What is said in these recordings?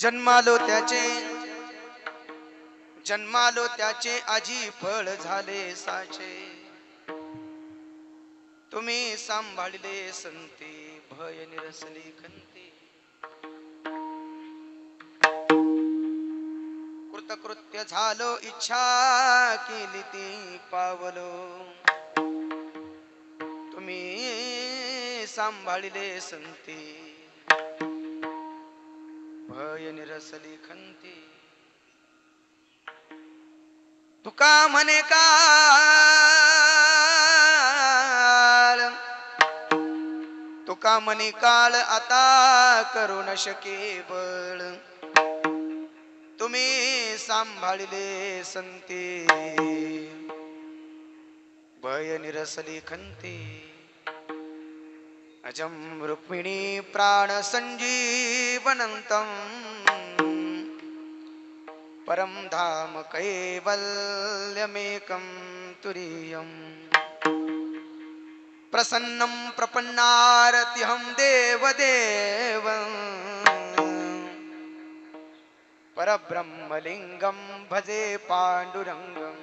जन्मालो त्याचे आजी फळ झाले साचे तुम्ही सांभाळले संते भय निरसली खंते कृतकृत्य झालो इच्छा केली ती पावलो तुम्ही सांभाळले संते भय निरसली खंते तुका म्हणे काळ आता करू न शके बळ तुम्ही सांभाळले संते भय निरसली खंते अजम रुक्मिणी प्राण संजीवनंतम परम धाम कैवल्यमेकं तुरीयम् प्रसन्नं प्रपन्नारतिहं देवदेवं परब्रह्मलिंगं भजे पांडुरंगं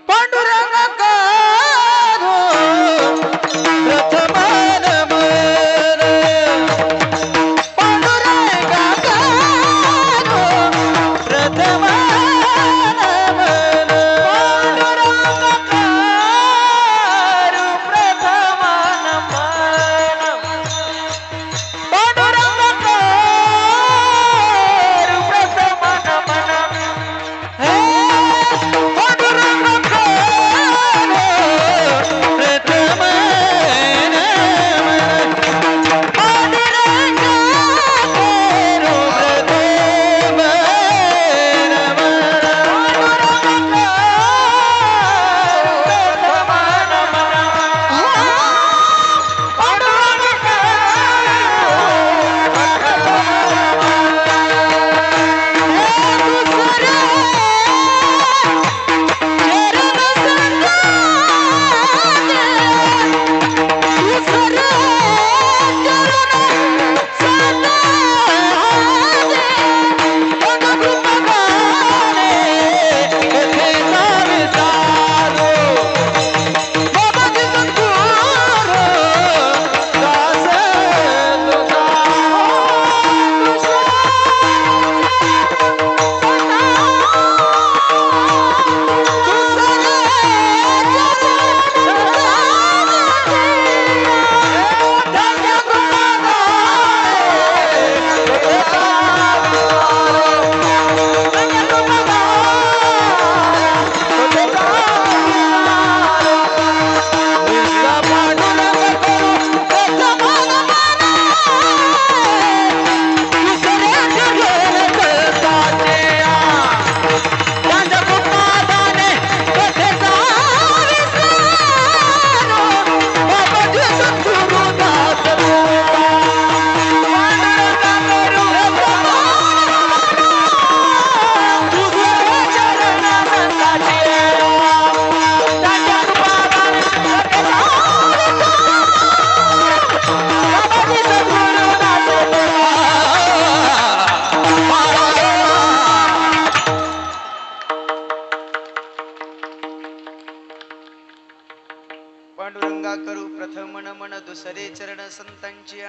पांडुरंगा करू प्रथम नमन दुसरे चरण संतांची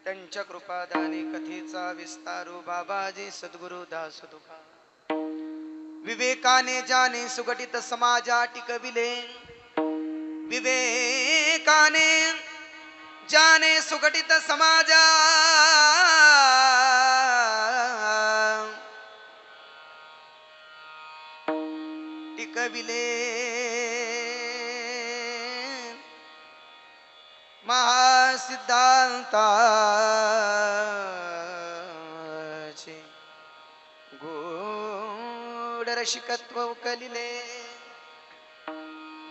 त्यांच्या कृपादाने कथेचा विस्तारू बाबाजी सद्गुरु दास तुका विवेकाने जाने सुगठित समाजा टिकविले विवेकाने जाने सुगठित समाजा टिकविले महासिद्धांताचे गूढ रसिकत्व उकलिले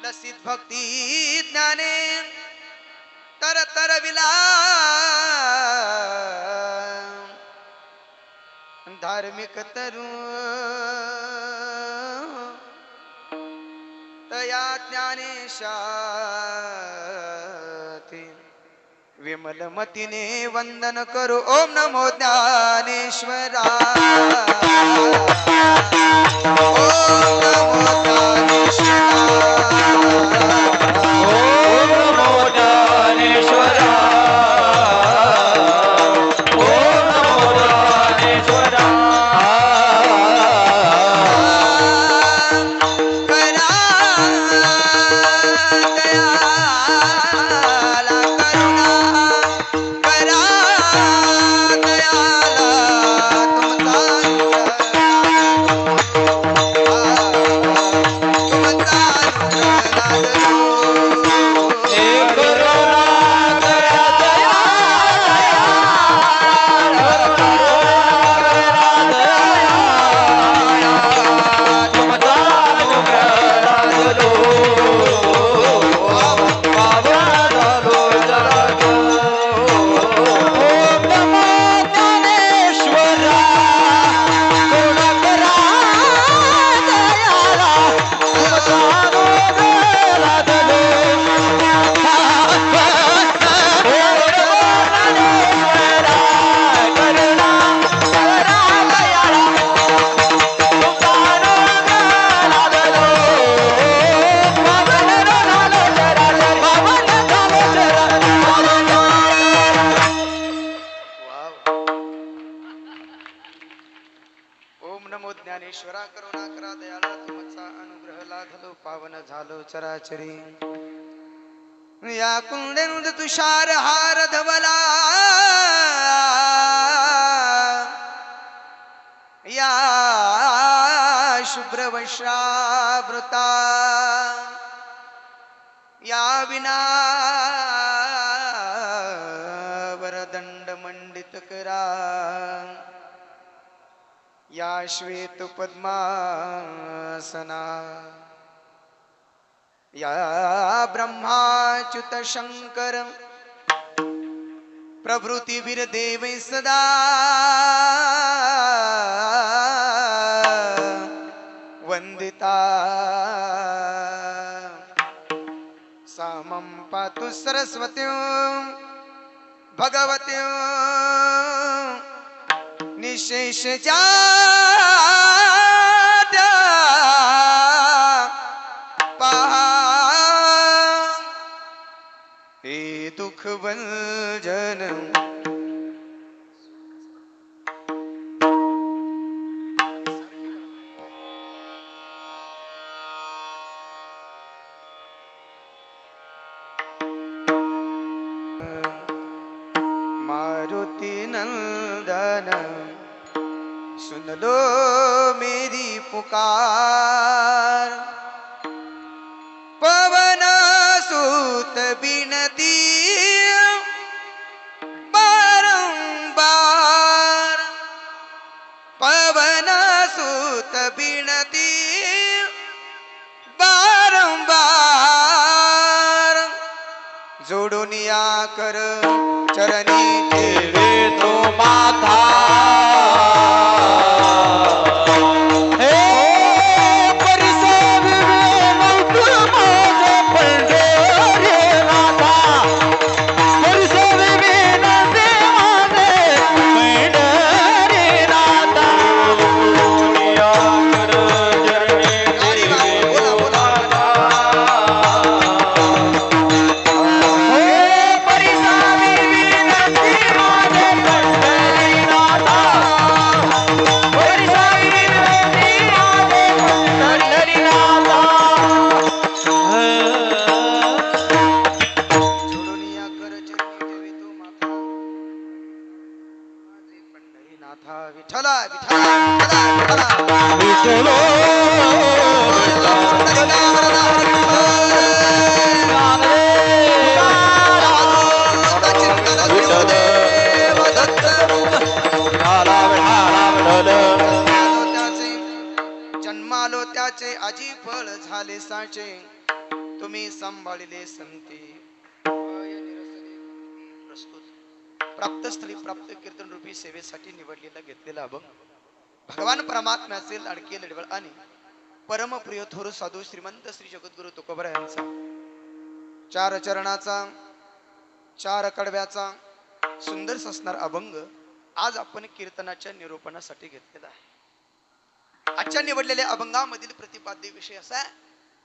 लसित भक्ती ज्ञाने तर तरविला धार्मिक तरू तया ज्ञानेशा विमल मतीने वंदन करू ओम नमो ज्ञानेश्वरा। ज्ञानेश्वरा करुणा करा दयाळा तुमचा अनुग्रह लाधलो पावन झालो चराचरी या कुंडेनुद तुषार हार धवला या शुभ्र वैश्रावृता या विना वरदंड मंडित करा या श्वेत पद्मासना या ब्रह्माच्युत शंकर प्रभृती वीर देव सदा वंदिता सामं पातु सरस्वती भगवती निशेष जाद्या पहा हे दुख भंजन मारुति नंदन सुन लो मेरी पुकार पवन सूत बिनती बारंबार पवन सूत बिनती बारंबार जोडून या कर चरणी ठेवे तो माथा जन्मालो त्याचे आजी फळ झाले साचे तुम्ही सांभाळिले संती प्रस्तुत प्राप्तस्थळी प्राप्त कीर्तन रूपी सेवेसाठी निवडलेला घेतलेला अभंग भगवान परमात्म्याचे लाडके लडवळ आणि परमप्रिय थोर साधू श्रीमंत श्री जगद्गुरु तुकोबरा यांचा 4 चरणाचा 4 कडव्याचा सुंदर असणार अभंग आज आपण कीर्तनाच्या निरूपणासाठी घेतलेला आहे। आजच्या निवडलेल्या अभंगामधील प्रतिपाद्य विषय असा आहे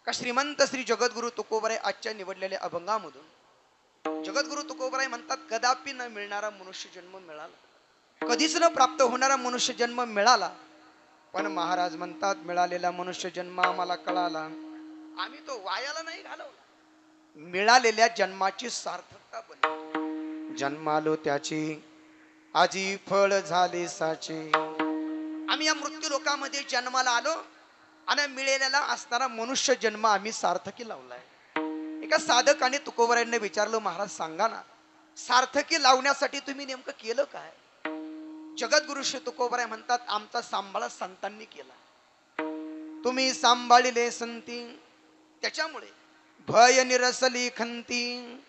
का श्रीमंत श्री जगद्गुरु तुकोबराय आजच्या निवडलेल्या अभंगामधून जगद्गुरु तुकोबराय म्हणतात, कदापि न मिळणारा मनुष्य जन्म मिळाला, कधीच न प्राप्त होणारा मनुष्य जन्म मिळाला, पण महाराज म्हणतात मिळालेला मनुष्य जन्म आम्हाला कळाला, आम्ही तो वायाला नाही घालवला, मिळालेल्या जन्माची सार्थकता बनली, जन्मालो त्याची आजी फळ झाले साचे। आम्ही या मृत्यू लोकामध्ये जन्माला आलो आणि मिळालेला असणारा मनुष्य जन्म आम्ही सार्थकी लावलाय। एका साधकाने तुकोबरायांना विचारलं, महाराज सांगा ना, सार्थकी लावण्यासाठी तुम्ही नेमकं केलं काय? जगद्गुरु श्री तुकोबराय म्हणतात, आमचा सांभाळ संतांनी केला, तुम्ही सांभाळिले संती, त्याच्यामुळे भय निरसली खंती,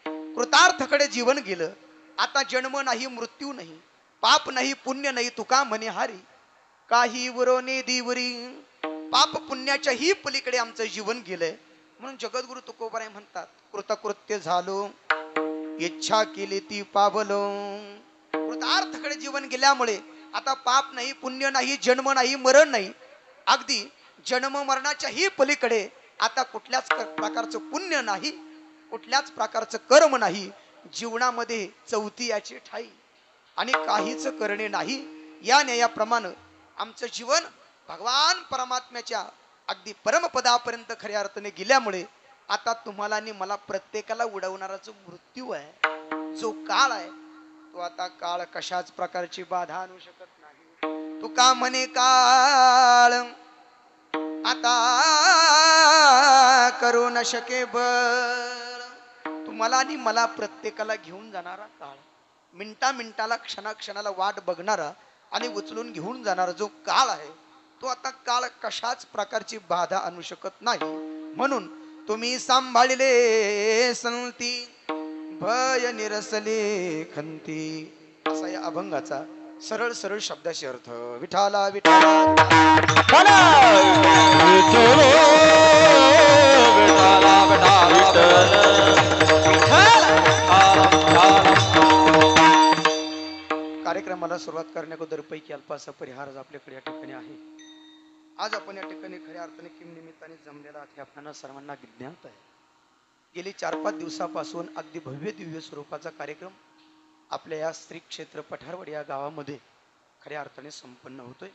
कृतार्थकडे जीवन गेलं, आता जन्म नाही मृत्यू नाही, पाप नाही पुण्य नाही, तुका म्हणे हारी, काही उरोने दिवरी, पाप पुण्याच्या ही पलीकडे आमचं जीवन गेलंय। म्हणून जगद्गुरु तुकोबराय म्हणतात, कृतकृत्य झालो इच्छा केली ती पावलो, कृतार्थकडे जीवन गेल्यामुळे आता पाप नाही पुण्य नाही, जन्म नाही मरण नाही, अगदी जन्म मरणाच्या ही पलीकडे आता कुठल्याच प्रकारचं पुण्य नाही, कुठल्याच प्रकारचं कर्म नाही, जीवनामध्ये चौथी याची ठाई आणि काहीच करणे नाही। या न्यायाप्रमाणे आमचं जीवन भगवान परमात्म्याच्या अगदी परमपदापर्यंत खऱ्या अर्थाने गेल्यामुळे आता तुम्हाला आणि मला प्रत्येकाला उडवणारा जो मृत्यू आहे, जो काळ आहे, तो आता काळ कशाच प्रकारची बाधा आणू शकत नाही। तुका म्हणे काळ आता करू न शके बळ, तुम्हाला आणि मला प्रत्येकाला घेऊन जाणारा काळ, मिनिटा मिनिटाला क्षणाक्षणाला वाट बघणारा आणि उचलून घेऊन जाणारा जो काळ आहे, तो आता काळ कशाच प्रकारची बाधा आणू शकत नाही। म्हणून तुम्ही सांभाळले संती, भय निरसले खंती, असा या अभंगाचा सरळ सरळ शब्दाशी अर्थ। विठाला विठाला कार्यक्रमाला सुरुवात करण्याअगोदर पैकी अल्पासा परिहार आपल्याकडे या ठिकाणी आहे। आज आपण या ठिकाणी खऱ्या अर्थाने किम निमित्ताने जमलेला हे आपल्याला सर्वांना ज्ञात आहे। गेली 4-5 दिवसापासून अगदी भव्य दिव्य स्वरूपाचा कार्यक्रम आपल्या या श्री क्षेत्र पठारवाडी या गावामध्ये खऱ्या अर्थाने संपन्न होतोय।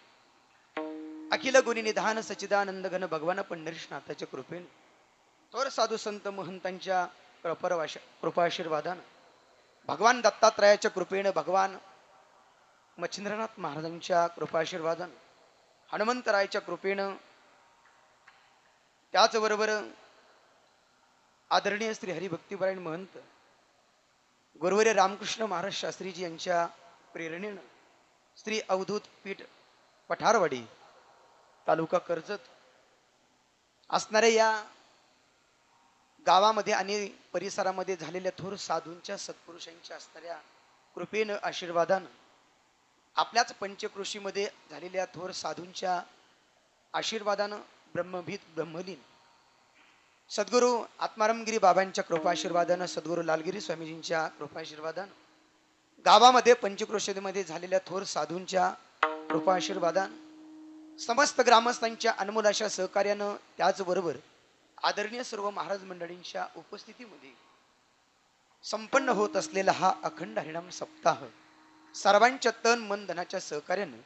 अखिल गुणी निधान सच्चिदानंद घन भगवान पंढरीनाथाच्या कृपेने, थोर साधू संत महंतांच्या कृपाशीर्वादानं, भगवान दत्तात्रयाच्या कृपेने, भगवान मच्छिंद्रनाथ महाराजांच्या कृपाशीर्वादानं, हनुमंतरायच्या कृपेनं, त्याचबरोबर आदरणीय श्री हरिभक्तीपरायण महंत गुरुवर्य रामकृष्ण महाराज शास्त्रीजी यांच्या प्रेरणेनं श्री अवधूत पीठ पठारवाडी तालुका कर्जत असणाऱ्या या गावामध्ये आणि परिसरामध्ये झालेल्या थोर साधूंच्या सत्पुरुषांच्या असणाऱ्या कृपेनं, आशीर्वादानं, आपल्याच पंचकृषीमध्ये झालेल्या थोर साधूंच्या आशीर्वादानं, ब्रह्मभीत ब्रह्मलीन सद्गुरु आत्मारामगिरी बाबांच्या कृपाशीर्वादानं, सद्गुरु लालगिरी स्वामीजींच्या कृपाशीर्वादानं, गावामध्ये पंचक्रोशीमध्ये झालेल्या थोर साधूंच्या कृपाशीर्वादानं, समस्त ग्रामस्थांच्या अनमोल अशा सहकार्यानं, त्याचबरोबर आदरणीय सर्व महाराज मंडळींच्या उपस्थितीमध्ये संपन्न होत असलेला हा अखंड हरिनाम सप्ताह सर्वांच्या तन मन धनाच्या सहकार्यानं,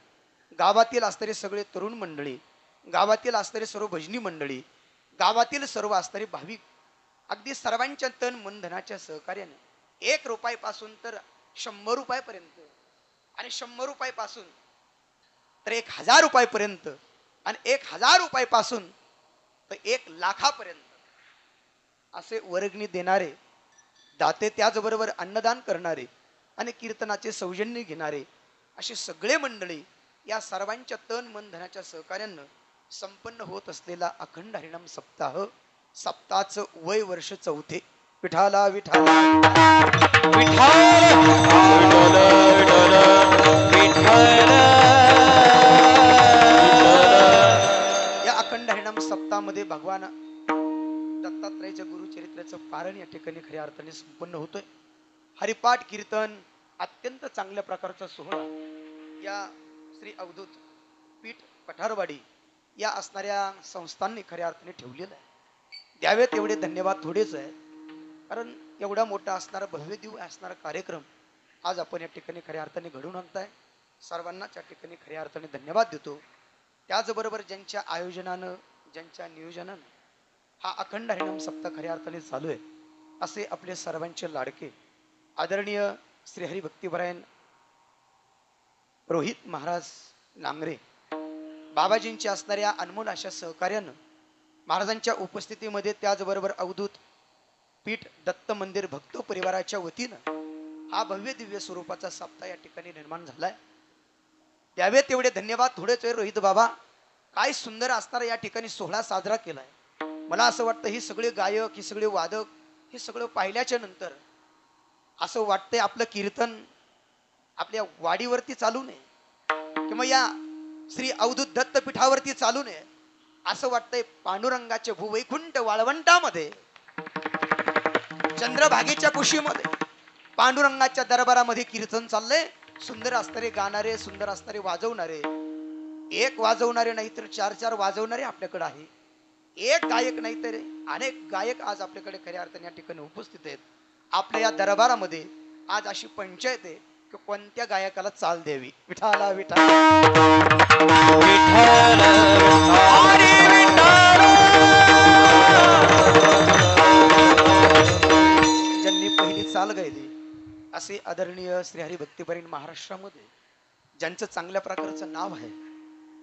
गावातील असणारे सगळे तरुण मंडळी, गावातील असणारे सर्व भजनी मंडळी, गावातील सर्व असणारे भाविक, अगदी सर्वांच्या तन मन धनाच्या सहकार्याने 1 रुपयापासून तर 100 रुपयापर्यंत आणि 100 रुपयापासून तर 1000 रुपयापर्यंत आणि 1000 रुपयापासून तर 1 लाखापर्यंत असे वर्गणी देणारे दाते, त्याचबरोबर अन्नदान करणारे आणि कीर्तनाचे सौजन्य घेणारे असे सगळे मंडळी, या सर्वांच्या तन मन धनाच्या सहकार्यानं संपन्न होत असलेला अखंड हरिनाम सप्ताह, सप्ताहाचं वय वर्ष 4थे। विठाला विठाला या अखंड हरिनाम सप्ताहामध्ये भगवान दत्तात्रयाच्या गुरुचरित्राचं पारण या ठिकाणी खऱ्या अर्थाने संपन्न होतोय। हरिपाठ कीर्तन, अत्यंत चांगल्या प्रकारचा सोहळा या श्री अवधूत पीठ पठारवाडी या असणाऱ्या संस्थांनी खऱ्या अर्थाने ठेवलेलं आहे. द्यावे तेवढे धन्यवाद थोडेच आहे, कारण एवढा मोठा असणारा भव्य दिव्य असणारा कार्यक्रम आज आपण या ठिकाणी खऱ्या अर्थाने घडवून आणताय. सर्वांनाच या ठिकाणी खऱ्या अर्थाने धन्यवाद देतो. त्याचबरोबर ज्यांच्या आयोजनानं, ज्यांच्या नियोजनानं हा अखंड हरिनाम सप्ताह खऱ्या अर्थाने चालू आहे, असे आपले सर्वांचे लाडके आदरणीय श्री हरिभक्तीपरायण रोहित महाराज नांगरे बाबाजींच्या असणाऱ्या अनमोल अशा सहकार्यानं महाराजांच्या उपस्थितीमध्ये, त्याचबरोबर अवधूत पीठ दत्त मंदिर भक्त परिवाराच्या वतीनं हा भव्य दिव्य स्वरूपाचा सप्ताह या ठिकाणी निर्माण झालाय. द्यावे तेवढे धन्यवाद थोडेच आहे. रोहित बाबा, काय सुंदर असणारा या ठिकाणी सोहळा साजरा केलाय. मला असं वाटतं ही सगळे गायक, ही सगळे वादक, हे सगळं पाहिल्याच्या नंतर असं वाटतंय आपलं कीर्तन आपल्या वाडीवरती चालू नये किंवा या श्री अवधूत दत्तपीठावरती चालू नये. असं वाटतंय पांडुरंगाच्या भूवैकुंठ वाळवंटामध्ये, चंद्रभागेच्या कुशीमध्ये पांडुरंगाच्या दरबारामध्ये कीर्तन चाललंय. सुंदर असणारे गाणारे, सुंदर असणारे वाजवणारे, एक वाजवणारे नाही तर चार चार वाजवणारे आपल्याकडे आहे. एक गायक नाही तर अनेक गायक आज आपल्याकडे खऱ्या अर्थाने या ठिकाणी उपस्थित आहेत. आपल्या या दरबारामध्ये आज अशी पंचायत आहे की कोणत्या गायकाला चाल द्यावी. विठाला विठाला ज्यांनी पहिली चाल गायली असे आदरणीय श्री हरिभक्तीपरायण महाराष्ट्रामध्ये ज्यांचं चांगल्या प्रकारचं नाव आहे,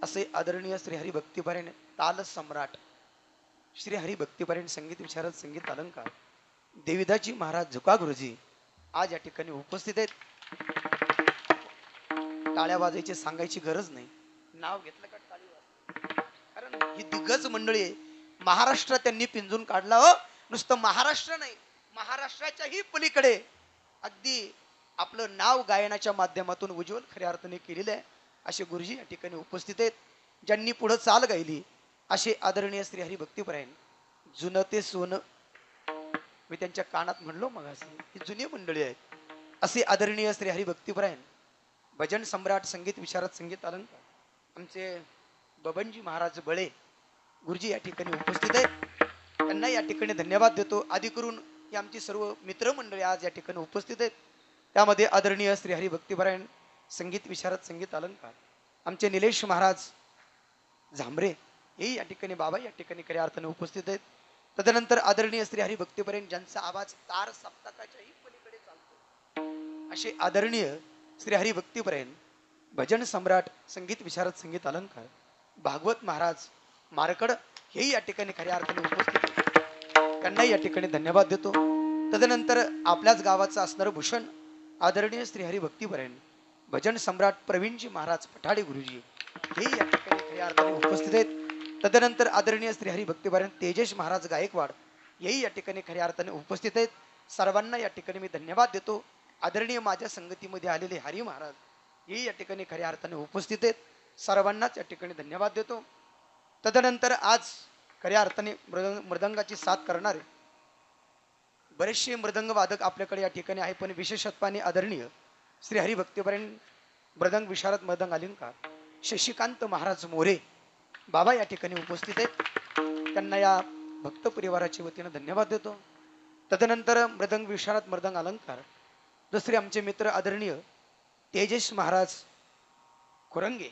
असे आदरणीय श्री हरिभक्तीपरायण ताल सम्राट श्री हरिभक्तीपरायण संगीत विशारद संगीत अलंकार देविदासजी महाराज झुका गुरुजी आज या ठिकाणी उपस्थित आहेत. टाळ्या वाजायची सांगायची गरज नाही, नाव घेतलं का टाळी वाजते, कारण ही दिग्गज मंडळी आहे. महाराष्ट्र त्यांनी पिंजून काढला. हो, नुसतं महाराष्ट्र नाही, महाराष्ट्राच्याही पलीकडे अगदी आपलं नाव गायनाच्या माध्यमातून उज्ज्वल खऱ्या अर्थाने केलेलं आहे. असे गुरुजी या ठिकाणी उपस्थित आहेत. ज्यांनी पुढे चाल गायली असे आदरणीय श्री हरिभक्तीपरायण जुनं ते सोनं, मी त्यांच्या कानात म्हणलो मग ही जुनी मंडळी आहेत. असे आदरणीय श्री हरिभक्तीपरायण भजन सम्राट संगीत विशारद संगीत अलंकार आमचे बबनजी महाराज बळे गुरुजी या ठिकाणी उपस्थित आहेत. त्यांना या ठिकाणी धन्यवाद देतो. आदी करून ही आमची सर्व मित्रमंडळी आज या ठिकाणी उपस्थित आहेत. त्यामध्ये आदरणीय श्री हरिभक्तीपरायण संगीत विशारद संगीत अलंकार आमचे निलेश महाराज झांबरे हे या ठिकाणी बाबा या ठिकाणी खऱ्या अर्थाने उपस्थित आहेत. तदनंतर आदरणीय श्री हरिभक्तीपरायण ज्यांचा आवाज तार सप्तकाच्याही पलीकडे चालतो असे आदरणीय श्री हरिभक्तीपरायण भजन सम्राट संगीत विशारद संगीत अलंकार भागवत महाराज मारकड हेही या ठिकाणी खऱ्या अर्थाने उपस्थित आहेत. त्यांनाही या ठिकाणी धन्यवाद देतो. तदनंतर आपल्याच गावाचं असणारं भूषण आदरणीय श्री हरिभक्तीपरायण भजन सम्राट प्रवीणजी महाराज पठाडे गुरुजी हेही या ठिकाणी खऱ्या अर्थाने उपस्थित आहेत. तदनंतर आदरणीय श्री हरिभक्तीपरायण तेजस महाराज गायकवाड हेही या ठिकाणी खऱ्या अर्थाने उपस्थित आहेत. सर्वांना या ठिकाणी मी धन्यवाद देतो. आदरणीय माझ्या संगतीमध्ये आलेले हरी महाराज हेही या ठिकाणी खऱ्या अर्थाने उपस्थित आहेत. सर्वांनाच या ठिकाणी धन्यवाद देतो. तदनंतर आज खऱ्या अर्थाने मृदंगाची साथ करणारे बरेचसे मृदंग वादक आपल्याकडे या ठिकाणी आहे, पण विशेषत्वाने आदरणीय श्री हरिभक्तीपरायण मृदंग विशारद मृदंग अलंकार शशिकांत महाराज मोरे बाबा या ठिकाणी उपस्थित आहेत. त्यांना या भक्त परिवाराच्या वतीने धन्यवाद देतो. तदनंतर मृदंग विशारद मृदंग अलंकार दुसरे आमचे मित्र आदरणीय तेजस महाराज खुरंगे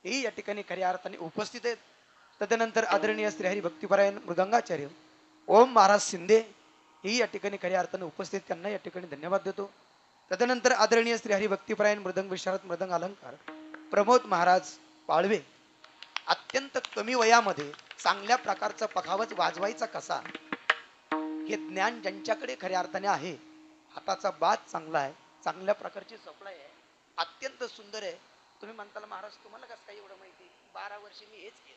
हेही या ठिकाणी खऱ्या अर्थाने उपस्थित आहेत. तदनंतर आदरणीय श्री हरिभक्तीपरायण मृदंगाचार्य ओम महाराज शिंदे हेही या ठिकाणी खऱ्या अर्थाने उपस्थित, त्यांना या ठिकाणी धन्यवाद देतो. तदनंतर आदरणीय श्री हरिभक्तीपरायण मृदंग विशारद मृदंग अलंकार प्रमोद महाराज पाळवे अत्यंत कमी वयामध्ये चांगल्या प्रकारचा पखावज वाजवायचा कसा हे ज्ञान ज्यांच्याकडे खऱ्या अर्थाने आहे, हाताचा बाज चांगला आहे, चांगल्या प्रकारची सपळाई आहे, अत्यंत सुंदर आहे. तुम्ही म्हणताल महाराज तुम्हाला कसं काय एवढं माहिती, 12 वर्ष मी हेच केलं.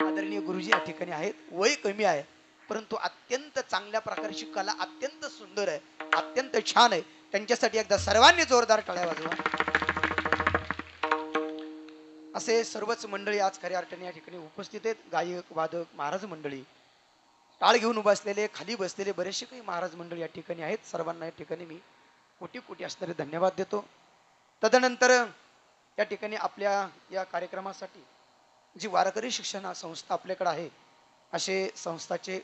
आदरणीय गुरुजी या ठिकाणी आहेत, वय कमी आहे परंतु अत्यंत चांगल्या प्रकारची कला अत्यंत सुंदर आहे, अत्यंत छान आहे. त्यांच्यासाठी एकदा सर्वांनी जोरदार टाळ्या वाजवा. असे सर्वच मंडळी आज खऱ्या अर्थाने या ठिकाणी उपस्थित आहेत. गायक वादक महाराज मंडळी टाळ घेऊन बसलेले, खाली बसलेले बरेचसे काही महाराज मंडळी या ठिकाणी आहेत. सर्वांना या ठिकाणी मी कोटी कोटी असणारे धन्यवाद देतो. तदनंतर या ठिकाणी आपल्या या कार्यक्रमासाठी जी वारकरी शिक्षण संस्था आपल्याकडे आहे, असे संस्थाचे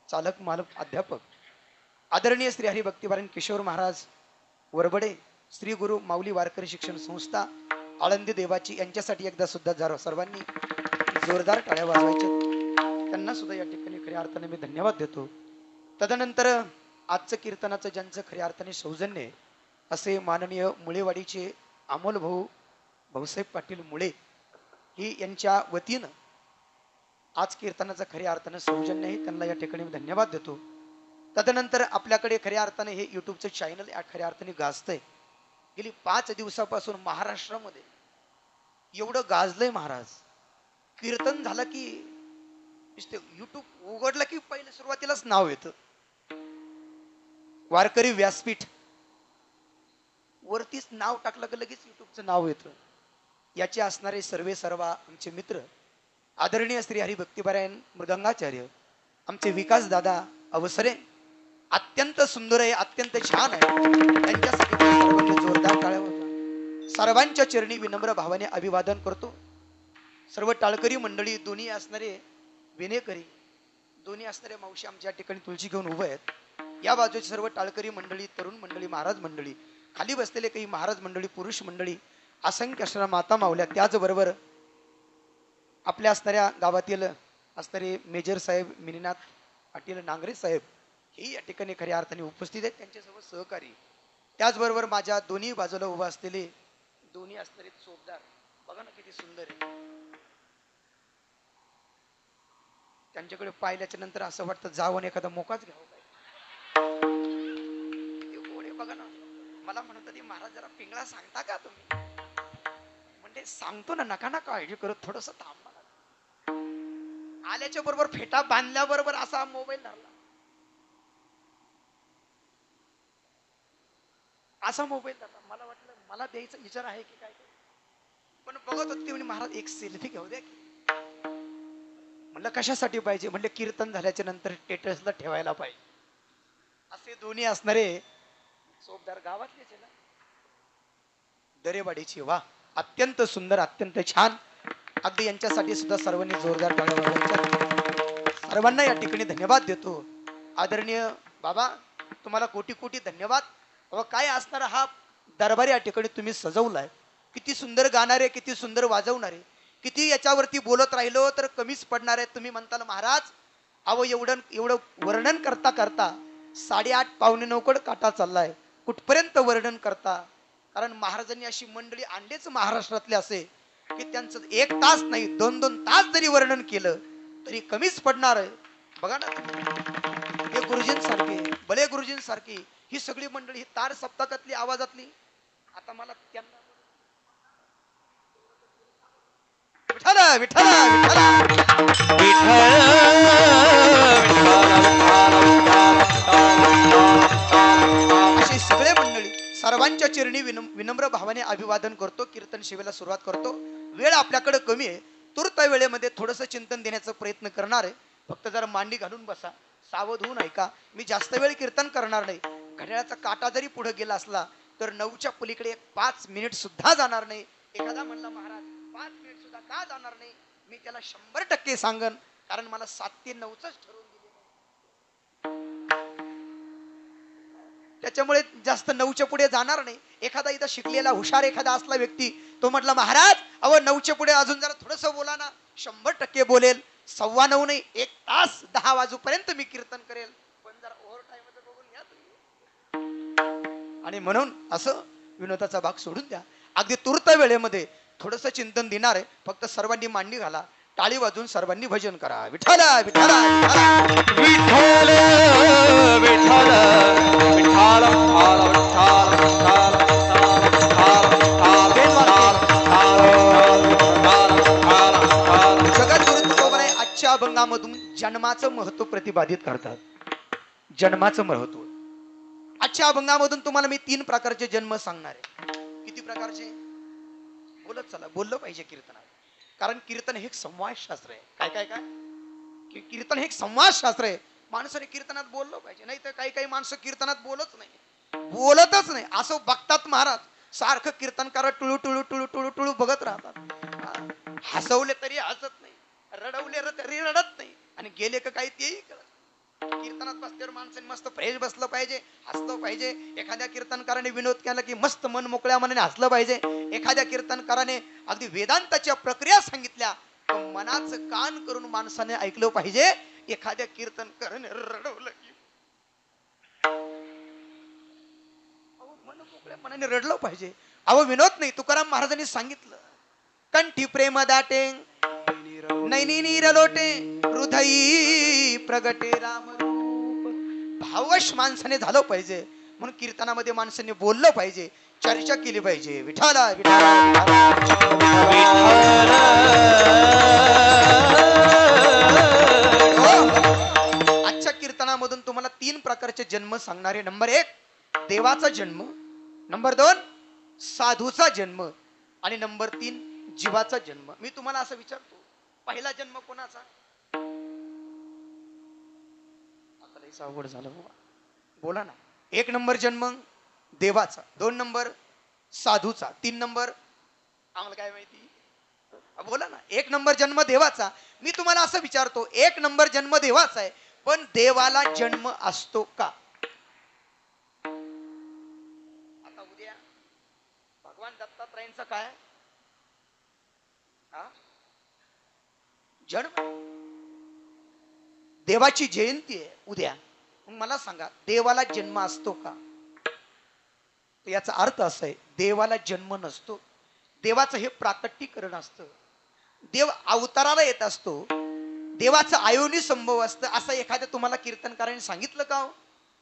चालक मालक अध्यापक आदरणीय श्री हरिभक्तिपरायण किशोर महाराज वरबडे, श्री गुरु माऊली वारकरी शिक्षण संस्था आळंदी देवाची यांच्यासाठी एकदा सुद्धा सर्वांनी जोरदार टाळ्या वाजवायच्या. त्यांना सुद्धा या ठिकाणी खऱ्या अर्थाने मी धन्यवाद देतो. तदनंतर आजचं कीर्तनाचं ज्यांचं खऱ्या अर्थाने सौजन्य असे माननीय मुळेवाडीचे अमोल भाऊ भाऊसाहेब पाटील मुळे ही यांच्या वतीनं आज कीर्तनाचं खऱ्या अर्थानं सौजन्य आहे, त्यांना या ठिकाणी मी धन्यवाद देतो. तदनंतर आपल्याकडे खऱ्या अर्थाने हे युट्यूबचं चॅनल खऱ्या अर्थाने गाजतंय. गेली 5 दिवसापासून महाराष्ट्रामध्ये एवढं गाजलंय महाराज. कीर्तन झालं की युट्यूब उघडलं की पहिले सुरुवातीलाच नाव येतं वारकरी व्यासपीठ. वरतीच नाव टाकलं की लगेच युट्यूबचं नाव येतं. याचे असणारे सर्वा आमचे मित्र आदरणीय श्री हरिभक्तिपरायण मृदंगाचार्य आमचे विकास दादा अवसरे अत्यंत सुंदर आहे, अत्यंत छान आहे. त्यांच्यासाठी सर्वांनी जोरदार टाळ्या होता. सर्वांच्या चरणी विनम्र भावाने अभिवादन करतो. सर्व टाळकरी मंडळी, दोन्ही असणारे विनेकरी, दोन्ही असणारे मावशी आमच्या ठिकाणी तुळशी घेऊन उभे आहेत. या बाजूची सर्व टाळकरी मंडळी, तरुण मंडळी, महाराज मंडळी, खाली बसलेले काही महाराज मंडळी, पुरुष मंडळी, असंख्य असणाऱ्या माता मावल्या, त्याचबरोबर आपल्या असणाऱ्या गावातील असणारे मेजर साहेब मिनीनाथ पाटील नांगरे साहेब हे या ठिकाणी खऱ्या अर्थाने उपस्थित आहेत. त्यांच्यासोबत सहकारी, त्याचबरोबर माझ्या दोन्ही बाजूला उभा असलेले दोन्ही असणारे चोपदार बघा ना किती सुंदर आहे. त्यांच्याकडे पाहिल्याच्या नंतर असं वाटतं जावं एखादा मोकाच घ्यावं काय. बघा ना, मला म्हणत होते महाराज जरा पिंगळा सांगता का तुम्ही. म्हणजे सांगतो ना, नका ना काळजी करत, थोडस थांबा. आल्याच्या बरोबर फेटा बांधल्याबरोबर असा मोबाईल धरला, असा मोबाईल धरला. मला वाटलं मला द्यायचा विचार आहे की काय, पण बघत होते म्हणजे महाराज एक सेल्फी घेऊ द्या की. म्हणलं कशासाठी पाहिजे. म्हणलं कीर्तन झाल्याच्या नंतर स्टेटसला ठेवायला पाहिजे. असे दोन्ही असणारे सोबदार गावातलेच आहे ना, दरेवाडीची. वा, अत्यंत सुंदर, अत्यंत छान. अगदी यांच्यासाठी सुद्धा सर्वांनी जोरदार टाळ्या वाजवायच्या. सर्वांना या ठिकाणी धन्यवाद देतो. आदरणीय बाबा, तुम्हाला कोटी कोटी धन्यवाद. काय असणार हा दरबार या ठिकाणी तुम्ही सजवलाय. किती सुंदर गाणारे, किती सुंदर वाजवणारे, किती याच्यावरती बोलत राहिलो तर कमीच पडणार आहे. तुम्ही म्हणताल महाराज अहो एवढं एवढं वर्णन करता करता 8:30 पावणे 9 काटा चाललाय, कुठपर्यंत वर्णन करता. कारण महाराजांनी अशी मंडळी आणलीच महाराष्ट्रातले असे की त्यांचं 1 तास नाही 2-2 तास जरी वर्णन केलं तरी कमीच पडणार आहे. बघा ना, हे गुरुजींसारखे, भले गुरुजींसारखी ही सगळी मंडळी, ही तार सप्तकातली आवाजातली. आता मला त्यांना विठ्ठल विठ्ठल अशी सगळे मंडळी सर्वांच्या चरणी विनम्र भावाने अभिवादन करतो. कीर्तन सेवेला सुरुवात करतो. वेळ आपल्याकडे कमी आहे, तुर्त वेळेमध्ये थोडस चिंतन देण्याचा प्रयत्न करणार आहे. फक्त जरा मांडी घालून बसा, सावध होऊन ऐका. मी जास्त वेळ कीर्तन करणार नाही. घड्याळाचा काटा जरी पुढे गेला असला तर 9च्या पलीकडे 5 मिनिट सुद्धा जाणार नाही. एखादा म्हणला महाराज 5 मिनिट सुद्धा का जाणार नाही, मी त्याला 100% सांगन. कारण मला 7 ते 9च ठरवून दिले. त्याच्यामुळे जास्त 9च्या पुढे जाणार नाही. एखादा इथं शिकलेला हुशार एखादा असला व्यक्ती, तो म्हटला महाराज अहो 9च्या पुढे अजून जरा थोडस बोला ना, 100% बोलेल. 9:15 नाही, 1 तास 10 वाजूपर्यंत मी कीर्तन करेल. पण जरा ओव्हर टाइम मध्ये बघून घ्या तुम्ही. आणि म्हणून असं विनोदाचा भाग सोडून द्या. अगदी तुर्त वेळेमध्ये थोडस चिंतन देणार आहे. फक्त सर्वांनी मांडी घाला, टाळी वाजून सर्वांनी भजन करा. विठ्ठल विठ्ठल विठ्ठल विठ्ठल आजच्या अभंगामधून जन्माचं महत्व प्रतिपादित करतात. जन्माचं महत्व आजच्या अभंगामधून तुम्हाला मी 3 प्रकारचे जन्म सांगणार आहे. किती प्रकारचे बोलत चला, बोललं पाहिजे कीर्तनात. कारण कीर्तन हे एक संवाद शास्त्र आहे. काय काय काय कीर्तन हे एक संवाद शास्त्र आहे. माणसाने कीर्तनात बोललं पाहिजे. नाही तर काही काही माणसं कीर्तनात बोलतच नाही, बोलतच नाही असं बघतात महाराज. सारखं कीर्तनकार टुळू टुळू टुळू टुळू टुळू बघत राहतात. हसवले तरी हसत नाही, रडवले तरी रडत नाही, आणि गेले का काही तेही कळत. कीर्तनात बसल्यावर माणसाने मस्त फ्रेश बसलं पाहिजे, हसलं पाहिजे. एखाद्या कीर्तनकाराने विनोद केला की मस्त मन मोकळ्या मनाने हसलं पाहिजे. एखाद्या कीर्तनकाराने अगदी वेदांताच्या प्रक्रिया सांगितल्या तर मनाचं कान करून माणसाने ऐकलं पाहिजे. एखाद्या कीर्तनकाराने रडवलं की मन मोकळ्या मनाने रडलं पाहिजे. अहो विनोद नाही, तुकाराम महाराजांनी सांगितलं, कंठी प्रेम दाटे नैनी नीर लोटे हृदयी प्रगटे राम रूप. भाववश माणसाने झालं पाहिजे. म्हणून कीर्तनामध्ये माणसाने बोललं पाहिजे, चर्चा केली पाहिजे. विठाला विठाला आजच्या कीर्तनामधून तुम्हाला 3 प्रकारचे जन्म सांगणारे. नंबर 1 देवाचा जन्म, नंबर 2 साधूचा जन्म, आणि नंबर 3 जीवाचा जन्म. मी तुम्हाला असं विचारतो, पहिला जन्म कोणाचा? आता लईच अवघड झालं बाबा, बोला ना. 1 नंबर जन्म देवाचा, 2 नंबर साधूचा, 3 नंबर आम्हाला काय माहिती, बोला ना. 1 नंबर जन्म देवाचा. मी तुम्हाला असं विचारतो, 1 नंबर जन्म देवाचा आहे, पण देवाला जन्म असतो का? आता उद्या भगवान दत्तात्रयांचा काय जन्म, देवाची जयंती आहे उद्या. मला सांगा, देवाला जन्म असतो का? याचा अर्थ असा आहे, देवाला जन्म नसतो. देवाचं हे प्राकटीकरण असतं. देव अवताराला येत असतो. देवाचं आयोनी संभव असतं. असं एखाद्या तुम्हाला कीर्तनकाराने सांगितलं का?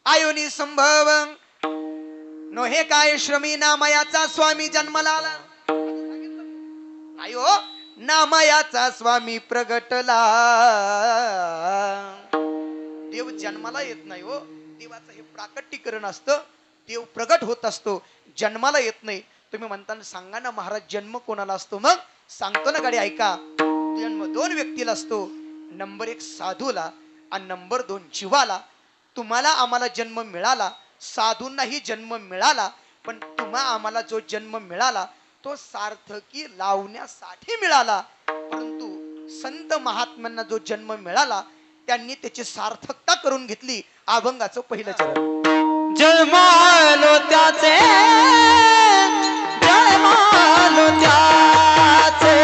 आयोनी संभव नोहे काय श्रमी नामयाचा स्वामी जन्माला आला. नाही हो, नामयाचा स्वामी प्रगटला. देव जन्माला येत नाही हो. देवाचं हे प्राकटीकरण असतं. देव प्रगट होत असतो, जन्माला येत नाही. तुम्ही म्हणताना सांगा ना महाराज, जन्म कोणाला असतो? मग सांगतो ना गाडी, ऐका. जन्म 2 व्यक्तीला असतो. नंबर 1 साधूला आणि नंबर 2 जीवाला. तुम्हाला आम्हाला जन्म मिळाला, साधूंनाही जन्म मिळाला, पण तुम्हा आम्हाला जो जन्म मिळाला तो सार्थकी लावण्यासाठी मिळाला. परंतु संत महात्म्यांना जो जन्म मिळाला त्यांनी त्याची सार्थकता करून घेतली. अभंगाचं पहिलं चरण. जन्मालो त्याचे, जन्मालो त्याचे,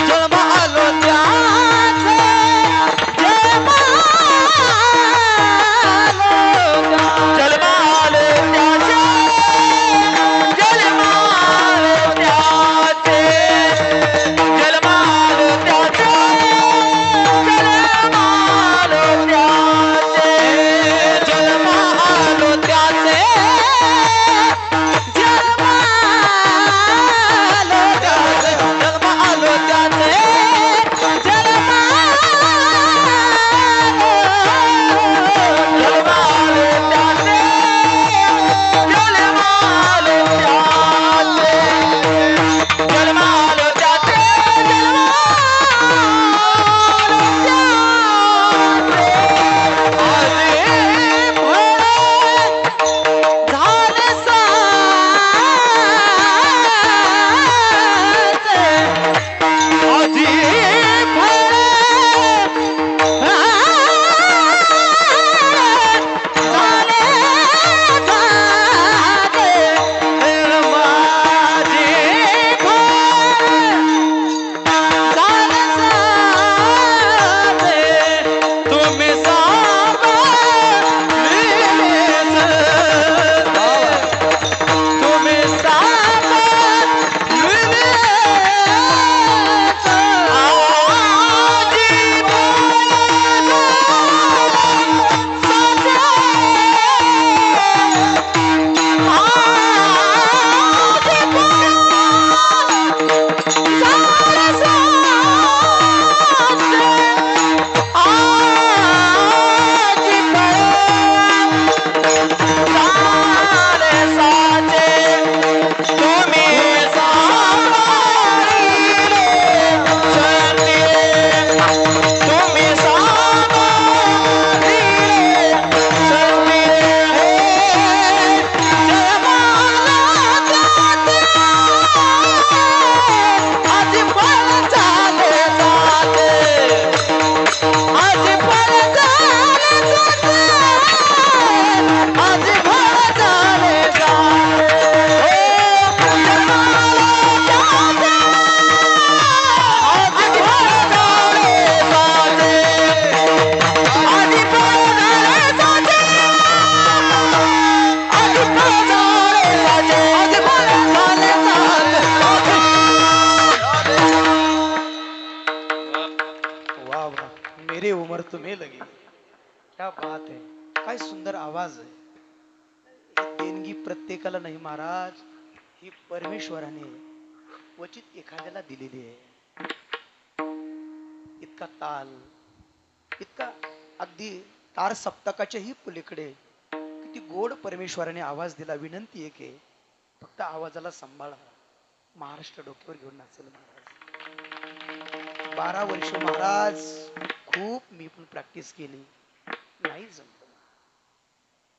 जन्मालो त्याचे, जन्मालो त्याचे, जन्मालो त्याचे, जन्मालो त्याचे, जन्मालो त्याचे, जन्मालो त्याचे, जन्मालो और तुम्हें लगे. क्या बात है, काय सुंदर आवाज आहे. ही देणगी प्रत्येकाला नाही महाराज, ही परमेश्वराने क्वचित एखाद्याला दिलेली आहे. इतका ताल, इतका अगदी तार सप्तकाच्याही पलीकडे किती गोड परमेश्वराने आवाज दिला. विनंती आहे की फक्त आवाजाला सांभाळा. महाराष्ट्र डोक्यावर घेऊन नाचेल महाराज. 12 वर्ष महाराज खूप मी पण प्रॅक्टिस केली, नाही जमत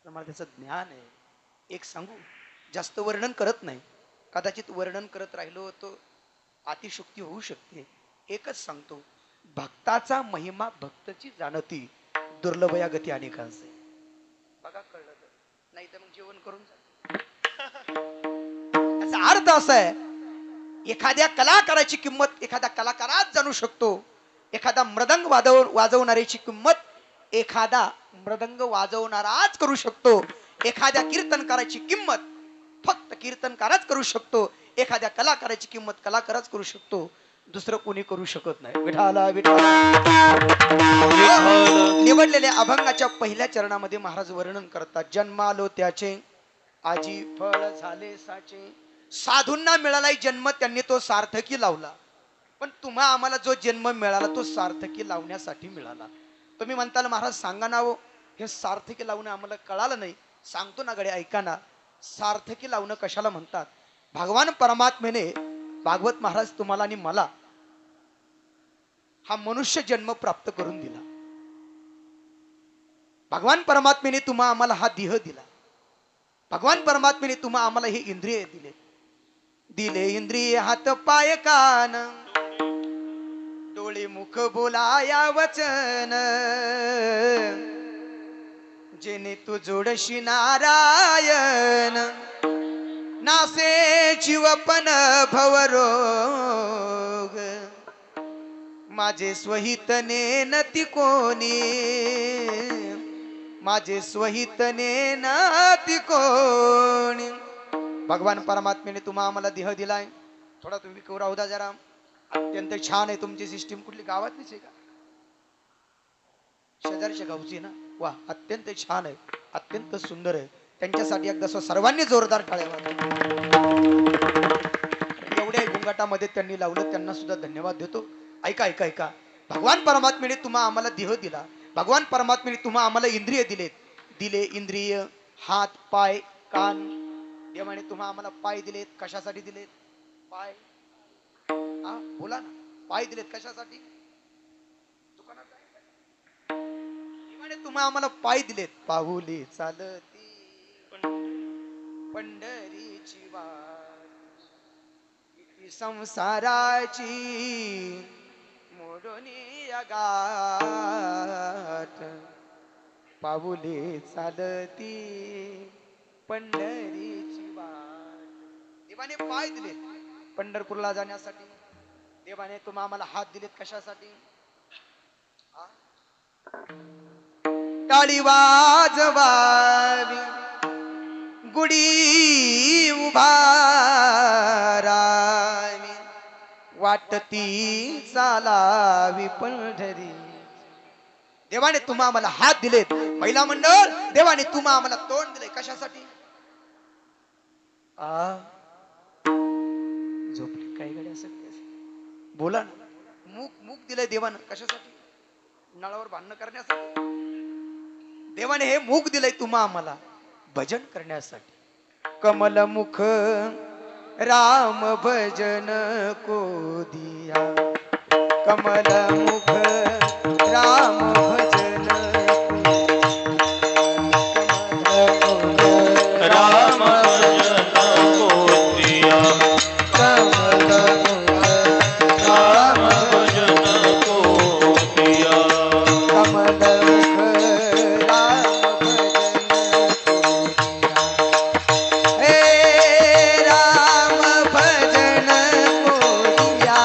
पण मला त्याचं ज्ञान आहे. एक सांगू, जास्त वर्णन करत नाही, कदाचित वर्णन करत राहिलो तो अतिशुक्ती होऊ शकते. एकच सांगतो, भक्ताचा महिमा भक्तची जाणती, दुर्लभ या गती अनेकांचे. बघा कळलं तर, नाही तर मग जेवण करून जा. याचा अर्थ असा आहे, एखाद्या कलाकाराची किंमत एखाद्या कलाकारात जाणू शकतो. एखादा मृदंग वाजवणाऱ्याची किंमत एखादा मृदंग वाजवणाराच करू शकतो. एखाद्या कीर्तनकाराची किंमत फक्त कीर्तनकाराच करू शकतो. एखाद्या कलाकाराची किंमत कलाकाराच करू शकतो, दुसरं कोणी करू शकत नाही. विठाला विठाला. निवडलेल्या अभंगाच्या पहिल्या चरणामध्ये महाराज वर्णन करतात. जन्मालो त्याचे आजी फळ झाले साचे. साधूंना मिळालाय जन्म, त्यांनी तो सार्थकी लावला. पण तुम्हा आम्हाला जो जन्म मिळाला तो सार्थकी लावण्यासाठी मिळाला. तुम्ही म्हणताल महाराज सांगा ना हो, हे सार्थकी लावणं आम्हाला कळालं नाही. सांगतो ना गडे, ऐका ना. सार्थकी लावणं कशाला म्हणतात? भगवान परमात्मेने भागवत महाराज तुम्हाला आणि मला हा मनुष्य जन्म प्राप्त करून दिला. भगवान परमात्मेने तुम्हा आम्हाला हा देह दिला. भगवान परमात्मेने तुम्हा आम्हाला हे इंद्रिय दिले. दिले इंद्रिय हात पाय कान, डोळे मुख बोलाया वचन. जेने तू जोडशी नारायण, नासे जीवपन भवरोग. माझे स्वहित नेनती कोणी, माझे स्वहित नेनती कोणी. भगवान परमात्मेने तुम्हा आम्हाला देह दिलाय. थोडा तुम्ही राहू द्या जरा. अत्यंत छान आहे तुमची सिस्टीम. कुठली गावातलीच आहे का? शेजारच्या गावची ना? वा, अत्यंत छान आहे, अत्यंत सुंदर आहे. त्यांच्यासाठी एकदा सर्वांनी जोरदार टाळ्या वाजवा. एवढ्या गुंगाटामध्ये त्यांनी लावलं, त्यांना सुद्धा धन्यवाद देतो. ऐका ऐका ऐका. भगवान परमात्मेने तुम्हा आम्हाला देह दिला. भगवान परमात्मेने तुम्हा आम्हाला इंद्रिय दिलेत. दिले इंद्रिय हात पाय कान. देवाने तुम्हा आम्हाला पाय दिलेत. कशासाठी दिलेत? पाय, हा बोला ना. पाय दिलेत कशासाठी? दुकानात देवाने तुम्हा आम्हाला पाय दिलेत. पाहुले चालती पंढरीची वाट, किती संसाराची मोडोनी गाठ. पाहुले चालती पंढरीची वाट. देवाने पाय दिलेत पंढरपूरला जाण्यासाठी. देवाने तुम्हा आम्हाला हात दिलेत कशासाठी? टाळी वाजवावी, गुढी उभारावी, वाटती चालावी पंढरी. देवाने तुम्हा आम्हाला हात दिलेत. महिला मंडळ, देवाने तुम्हा आम्हाला तोंड दिले कशासाठी? झोपली काही गाडी असं बोला ना. मूक मूक दिलंय देवानं कशासाठी? नळावर भांडण करण्यासाठी. देवाने हे मूक दिलंय तुम्हा आम्हाला भजन करण्यासाठी. कमल मुख राम भजन को दिया, कमल मुख राम भजन राम भजन को दिया, कमल राम भजन को दिया, कमल मुख राम भजन को दिया. हे राम भजन को दिया.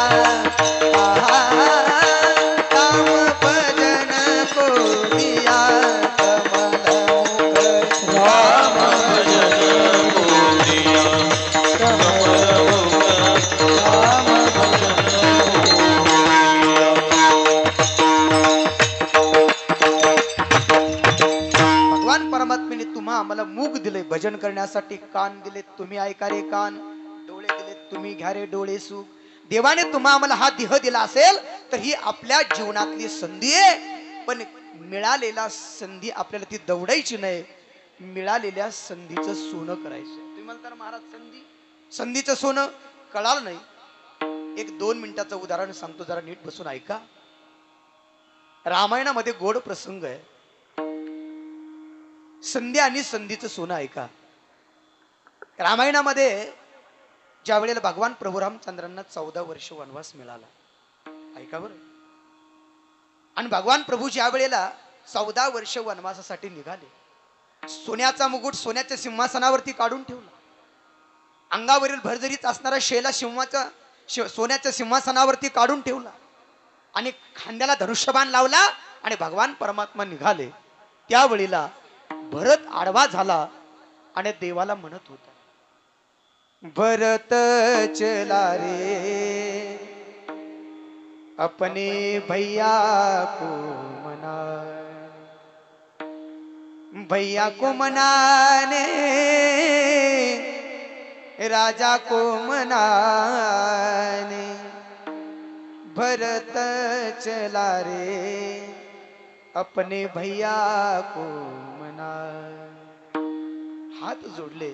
भजन करण्यासाठी कान दिलेत तुम्ही ऐका रे कान, डोळे दिलेत तुम्ही घ्या रे डोळे सुख. देवाने आम्हाला हा देह दिला असेल तर ही आपल्या जीवनातली संधी आहे, पण मिळालेला संधी आपल्याला ती दवडायची नाही, मिळालेल्या संधीचं सोनं करायचं. तुम्ही म्हणता ना महाराज संधीचं सोनं कळालं नाही. एक 2 मिनिटाचं उदाहरण सांगतो, जरा नीट बसून ऐका. रामायणामध्ये गोड प्रसंग आहे. संधी आणि संधीचं सोनं ऐका. रामायणामध्ये ज्या वेळेला भगवान प्रभू रामचंद्रांना 14 वर्ष वनवास मिळाला, ऐका बरं. आणि भगवान प्रभू ज्या वेळेला 14 वर्ष वनवासासाठी निघाले, सोन्याचा मुकुट सोन्याच्या सिंहासनावरती काढून ठेवला, अंगावरील भरजरीत असणारा शेला सोन्याच्या सिंहासनावरती काढून ठेवला, आणि खांद्याला धनुष्यबाण लावला, आणि भगवान परमात्मा निघाले. त्यावेळेला भरत आडवा झाला आणि देवाला म्हणत होता, भरत चला रे अपने भैया को मना, भैया को मनाने राजा को मनाने, भरत चला रे अपने भैया को मना. हात जोडले.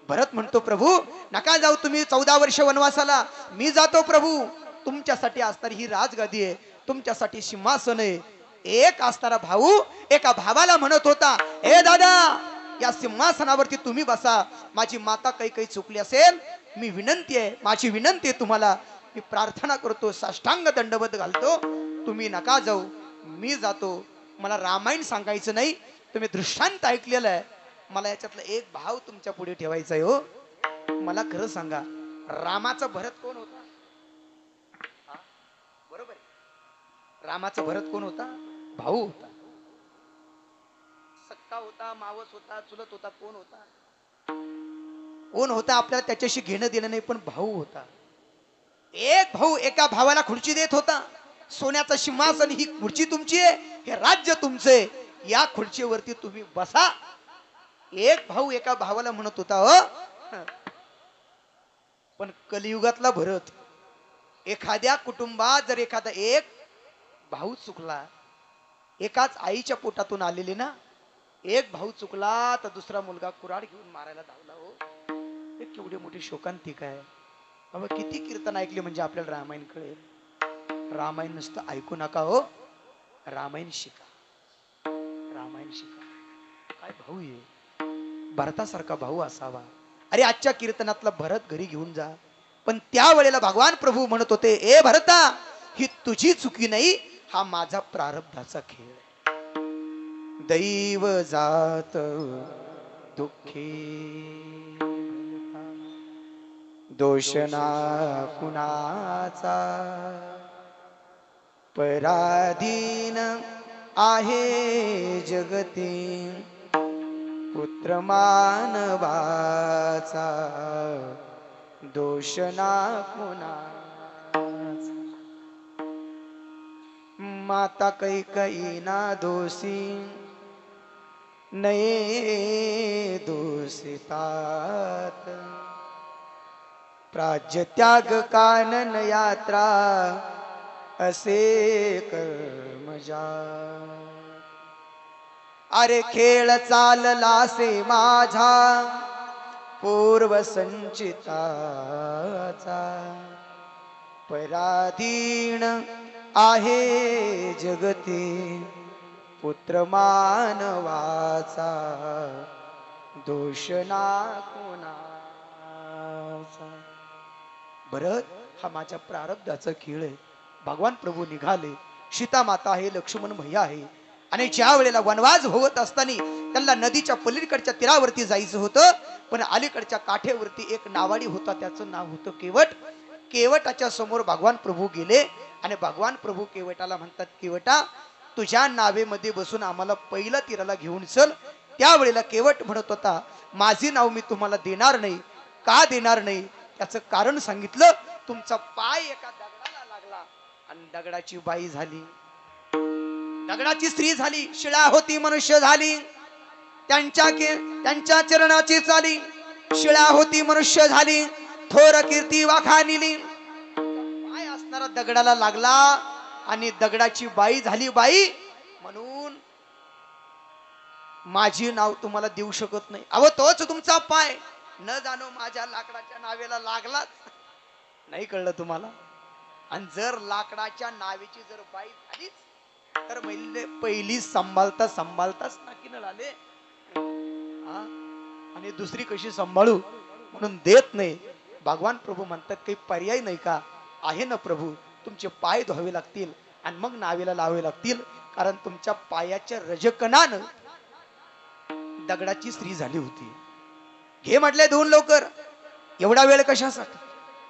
भरत म्हणतो, प्रभू नका जाऊ तुम्ही 14 वर्ष वनवासाला, मी जातो प्रभू. तुमच्यासाठी असणारी ही राजगादी आहे, तुमच्यासाठी सिंहासन आहे. एक असणारा भाऊ एका भावाला म्हणत होता, ए दादा या सिंहासनावरती तुम्ही बसा, माझी माता काही चुकली असेल, मी विनंती आहे, माझी विनंती आहे तुम्हाला, मी प्रार्थना करतो, साष्टांग दंडवत घालतो, तुम्ही नका जाऊ, मी जातो. मला रामायण सांगायचं नाही, तुम्ही दृष्टांत ऐकलेलं आहे, मला याच्यातला एक भाव तुमच्या पुढे ठेवायचा आहे. हो मला खरं सांगा, रामाचा भरत कोण होता? बरोबर आहे, रामाचा भरत कोण होता? भाऊ होता. सक्का होता, मावस होता, चुलत होता, कोण होता? कोण होता आपल्याला त्याच्याशी घेणं देणं नाही, पण भाऊ होता. एक भाऊ एका भावाला खुर्ची देत होता, सोन्याचं सिंहासन, ही खुर्ची तुमची आहे, हे राज्य तुमचे, या खुर्चीवरती तुम्ही बसा. एक भाऊ एका भावाला म्हणत होता. हो पण कलियुगातला भरत, एखाद्या कुटुंबात जर एखादा एक भाऊ चुकला, एकाच आईच्या पोटातून आलेली ना, एक भाऊ चुकला तर दुसरा मुलगा कुऱ्हाड घेऊन मारायला धावला. हो हे केवढी मोठी शोकांतिका आहे. बाबा किती कीर्तन ऐकले म्हणजे आपल्याला रामायण कळेल. रामायण नुसतं ऐकू नका, हो रामायण शिका, रामायण शिका. काय भाऊ आहे, भरतासारखा भाऊ असावा. अरे आजच्या कीर्तनातला भरत घरी घेऊन जा. पण त्यावेळेला भगवान प्रभू म्हणत होते, ए भरता ही तुझी चुकी नाही, हा माझा प्रारब्धाचा खेळ आहे. दैव जात दुःखी दोषना कुणाचा, पराधीन आहे जगती पुत्र मानवाचा, दोषना कुणाचा. माता कैकई ना दोषी नये दोषितात, प्राज्य त्याग कानन यात्रा असे कर्मजा. अरे खेळ चाललासे माझा पूर्व संचिताचा, पराधीन आहे जगती पुत्र मानवाचा, दोष ना कोणाचा. भरत हा माझ्या प्रारब्धाचा खेळ आहे. भगवान प्रभू निघाले, सीता माता आहे, लक्ष्मण भैया आहे, आणि ज्या वेळेला वनवास होत असताना त्यांना नदीच्या पलीकडच्या तीरावरती जायचं होतं, पण अलीकडच्या काठेवरती एक नावाडी होता, त्याचं नाव होतं केवट. केवटाच्या समोर भगवान प्रभू गेले आणि भगवान प्रभू केवटाला म्हणतात, केवटा तुझ्या नावेमध्ये बसून आम्हाला पहिलं तीराला घेऊन चल. त्यावेळेला केवट म्हणत होता, माझे नाव मी तुम्हाला देणार नाही. का देणार नाही त्याचं कारण सांगितलं. तुमचा पाय एका दगडाला लागला आणि दगडाची बाई झाली, दगडाची स्त्री झाली, शिळा होती मनुष्य झाली. त्यांच्या चरणाची चाली शिळा होती मनुष्य झाली थोर कीर्ती वाखानिली. पाय असणारा दगडाला लागला आणि दगडाची बाई झाली बाई. म्हणून माझी नाव तुम्हाला देऊ शकत नाही. अहो तोच तुमचा पाय न जाणो माझ्या लाकडाच्या नावेला लागलाच. नाही कळलं तुम्हाला? आणि जर लाकडाच्या नावेची जर बाई झालीच तर पहिली सांभाळताच नाकीनं आले. आणि दुसरी कशी सांभाळू म्हणून देत नाही. भगवान प्रभू म्हणतात काही पर्याय नाही का? आहे ना प्रभू, तुमचे पाय धुवावे लागतील आणि मग नावेला लावावे लागतील. कारण तुमच्या पायाच्या रजकणानं दगडाची स्त्री झाली होती. घे म्हटले धुवून लवकर. एवढा वेळ कशासाठी?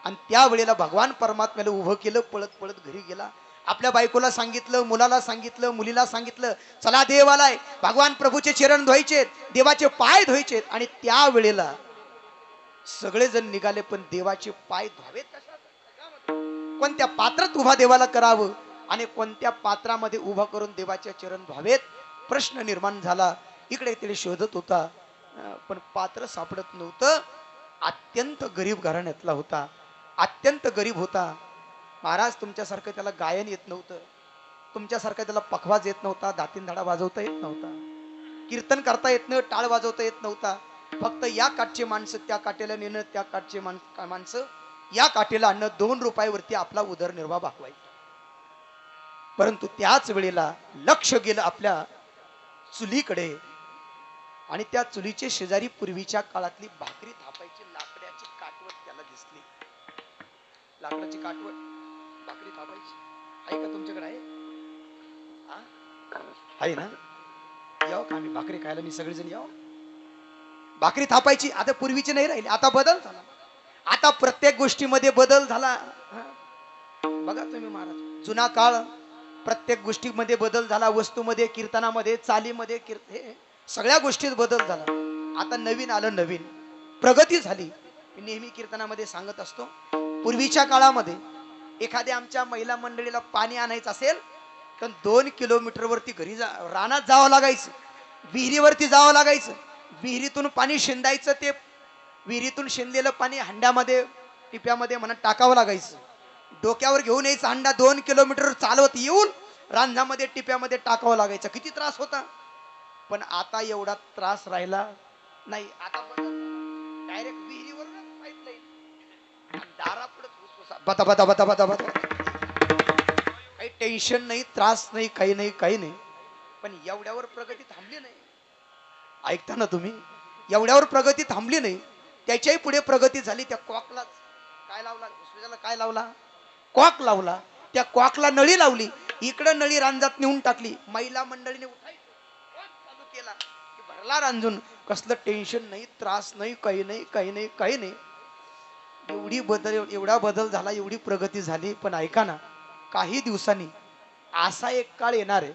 आणि त्या वेळेला भगवान परमात्म्याला उभं केलं. पळत पळत घरी गेला. आपल्या बायकोला सांगितलं, मुलाला सांगितलं, मुलीला सांगितलं, चला देव आलाय, भगवान प्रभूचे चरण धुवायचेत, देवाचे पाय धुवायचेत. आणि त्या वेळेला सगळेजण निघाले. पण देवाचे पाय धुवावेत कशासाठी? कोणत्या पात्रात उभा देवाला करावं आणि कोणत्या पात्रामध्ये उभा करून देवाचे चरण धुवावेत प्रश्न निर्माण झाला. इकडे तिकडे शोधत होता पण पात्र सापडत नव्हतं. अत्यंत गरीब घराण्यातला होता, अत्यंत गरीब होता. महाराज तुमच्यासारखं त्याला गायन येत नव्हतं, तुमच्यासारखं त्याला पखवाज येत नव्हता, दातीन धाडा वाजवता येत नव्हता, कीर्तन करता येत नव्हतं, टाळ वाजवता येत नव्हता. फक्त या काठचे माणसं त्या काठेला नेणं, त्या काठचे माणसं या काठेला आणणं, 2 रुपयावरती आपला उदरनिर्वाह भागवायचा. परंतु त्याच वेळेला लक्ष गेलं आपल्या चुलीकडे आणि त्या चुलीचे शेजारी पूर्वीच्या काळातली भाकरी थापायची लाकडाची काटवट त्याला दिसली. लाकडाची काटवट भाकरी थापायची आहे का तुमच्याकडे? आहे ना? याव का आम्ही भाकरी खायला, मी सगळेजण याव. भाकरी थापायची. आता पूर्वीची नाही राहिली, आता बदल झाला. आता प्रत्येक गोष्टीमध्ये बदल झाला. बघा तुम्ही महाराज, जुना काळ प्रत्येक गोष्टीमध्ये बदल झाला. वस्तूमध्ये, कीर्तनामध्ये, चालीमध्ये, सगळ्या गोष्टीत बदल झाला. आता नवीन आलं, नवीन प्रगती झाली. मी नेहमी कीर्तनामध्ये सांगत असतो, पूर्वीच्या काळामध्ये एखाद्या आमच्या महिला मंडळीला पाणी आणायचं असेल तर 2 किलोमीटर वरती घरी रानात जावं लागायचं, विहिरीवरती जावं लागायचं. विहिरीतून पाणी शेंदायचं, ते विहिरीतून शेंदलेलं पाणी हंड्यामध्ये, टिप्यामध्ये म्हणा टाकावं लागायचं. डोक्यावर घेऊन यायचं हंडा, 2 किलोमीटर चालवत येऊन रांझामध्ये, टिप्यामध्ये टाकावं लागायचं. किती त्रास होता. पण आता एवढा त्रास राहिला नाही. आता डायरेक्ट विहिरीवरूनच पाईपलाईन, दारापुढे बता बता बता बता बता. काही टेन्शन नाही, त्रास नाही, काही नाही, काही नाही. पण एवढ्यावर प्रगती थांबली नाही. ऐकता ना तुम्ही? एवढ्यावर प्रगती थांबली नाही. त्याच्याही पुढे प्रगती झाली. त्या कॉकला काय लावला? काय लावला? कॉक लावला. त्या कॉकला नळी लावली. इकडे नळी रांजात नेऊन टाकली. महिला मंडळीने उठायचं, चालू केला की भरला रांजून. कसलं टेन्शन नाही, त्रास नाही, काही नाही, काही नाही, काही नाही. एवढा बदल झाला, एवढी प्रगती झाली. पण ऐका ना, काही दिवसांनी असा एक काळ येणार आहे,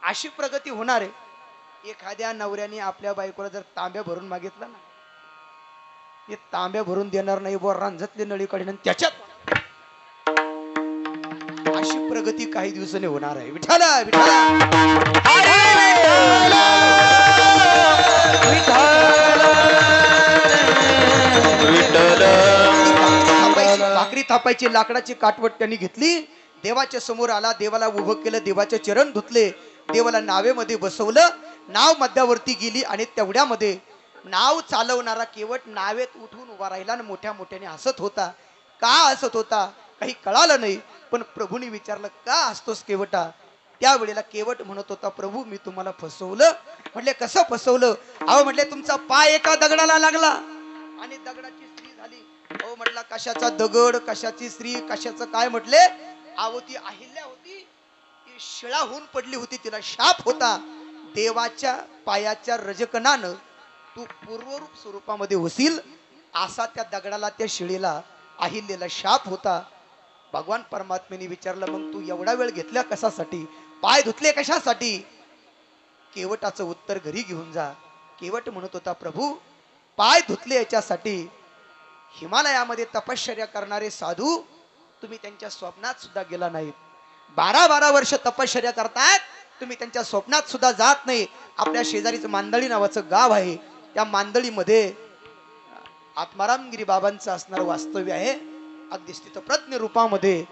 अशी प्रगती होणार आहे. एखाद्या नवऱ्याने आपल्या बायकोला जर तांब्या भरून मागितला ना, हे तांब्या भरून देणार नाही, वर रांजतले नळी काढून त्याच्यात. अशी प्रगती काही दिवसांनी होणार आहे. विठाला विठाला भाकरी थापायची लाकडाची काटवट त्यांनी घेतली. देवाच्या समोर आला, देवाला उभं केलं, देवाचे चरण धुतले, देवाला नावेमध्ये बसवलं. नाव मध्यावरती गेली आणि तेवढ्यामध्ये नाव चालवणारा केवट नावेत उठून उभा राहिला आणि मोठ्या मोठ्याने हसत होता. का हसत होता काही कळालं नाही. पण प्रभूने विचारलं, का हसतोस केवटा? त्यावेळेला केवट म्हणत होता, प्रभू मी तुम्हाला फसवलं. म्हटले कसं फसवलं? अहो म्हटले तुमचा पाय एका दगडाला लागला आणि दगडाची स्त्री झाली. अहो म्हटला कशाचा दगड, कशाची स्त्री, कशाचं काय? म्हटले अहो ती अहिल्या होती, ती शिळा होऊन पडली होती, तिला शाप होता. देवाच्या पायाच्या रजकणानं तू पूर्वरूप स्वरूपामध्ये होशील असा त्या दगडाला, त्या शिळेला, अहिल्याला शाप होता. भगवान परमात्म्याने विचारलं, मग तू एवढा वेळ घेतला कशासाठी? पाय धुतले कशासाठी? केवटाचं उत्तर घरी घेऊन जा. केवट म्हणत होता, प्रभू पाय धुतले याच्यासाठी. हिमालयामध्ये तपश्चर्या करणारे साधू तुम्ही त्यांच्या स्वप्नात सुद्धा गेला नाहीत. 12-12 वर्ष तपश्चर्या करतात, तुम्ही त्यांच्या स्वप्नात सुद्धा जात नाही. आपल्या शेजारीच मांदळी नावाचं गाव आहे. त्या मांदळीमध्ये आत्मारामगिरी बाबांचं असणारं वास्तव्य आहे. अगदी स्थितप्रज्ञ रूपामध्ये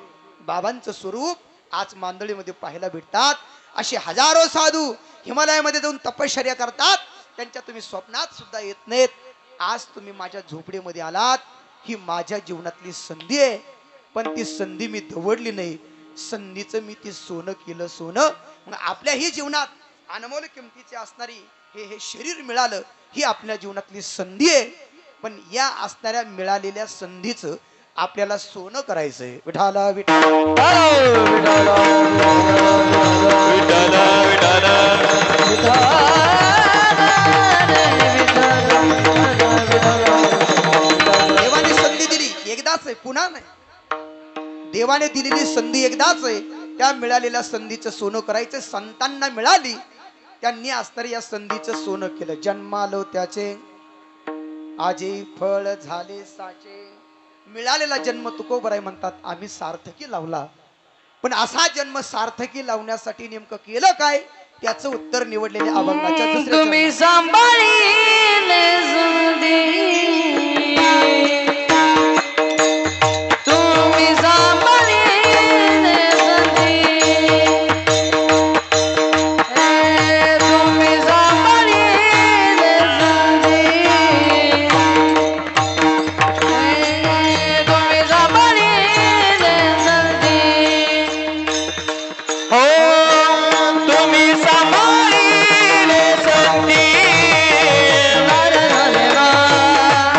बाबांचं स्वरूप आज मांदळीमध्ये पाहायला भेटतात. असे हजारो साधू हिमालयामध्ये जाऊन तपश्चर्या करतात. त्यांच्या तुम्ही स्वप्नात सुद्धा येत नाहीत. आज तुम्ही माझ्या झोपडीमध्ये आलात. ही माझ्या जीवनातली संधी आहे, पण ती संधी मी दवडली नाही. संधीचं मी ती सोनं केलं सोनं. मग आपल्याही जीवनात अनमोल किमतीचे असणारी हे शरीर मिळालं, ही आपल्या जीवनातली संधी आहे. पण या असणाऱ्या मिळालेल्या संधीचं आपल्याला सोनं करायचंय. विठाला विठाला देवाने संधी दिली एकदाच आहे, पुन्हा नाही. देवाने दिलेली संधी एकदाच आहे. त्या मिळालेल्या संधीचं सोनं करायचं. संतांना मिळाली, त्यांनी असणाऱ्या या संधीचं सोनं केलं. जन्मालो त्याचे आजी फळ झाले साचे. मिळालेला जन्म तुकोबराय म्हणतात आम्ही सार्थकी लावला. पण असा जन्म सार्थकी लावण्यासाठी नेमकं केलं काय, त्याचं उत्तर निवडलेल्या अभंगाच्या दुसऱ्या तुम्ही सांभाळीले संधी, तुम्ही सांभाळीले संधी, तुम्ही सांभाळीले संधी, तुम्ही सांभाळीले संधी. हो तुम्ही सांभाळीले संधी,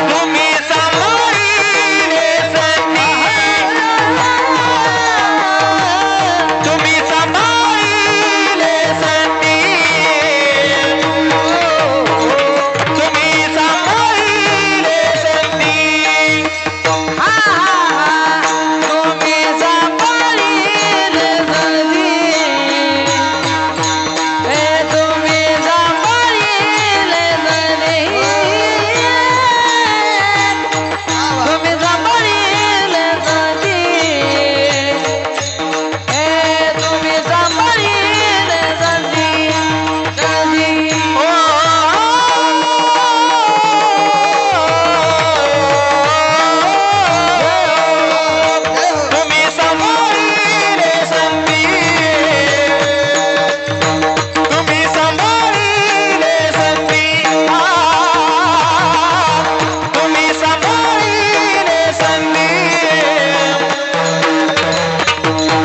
तुम्ही सांभाळीले संधी, तुम्ही सांभाळीले संधी, तुम्ही सांभाळीले संधी. तुम्ही सांभाळीले संधी, तुम्ही सांभाळीले संधी, तुम्ही सांभाळीले संधी, तुम्ही सांभाळीले संधी, संधी. तुम्ही सांभाळीले संधी, तुम्ही सांभाळीले संधी, तुम्ही सांभाळीले संधी, तुम्ही सांभाळीले संधी, संधी.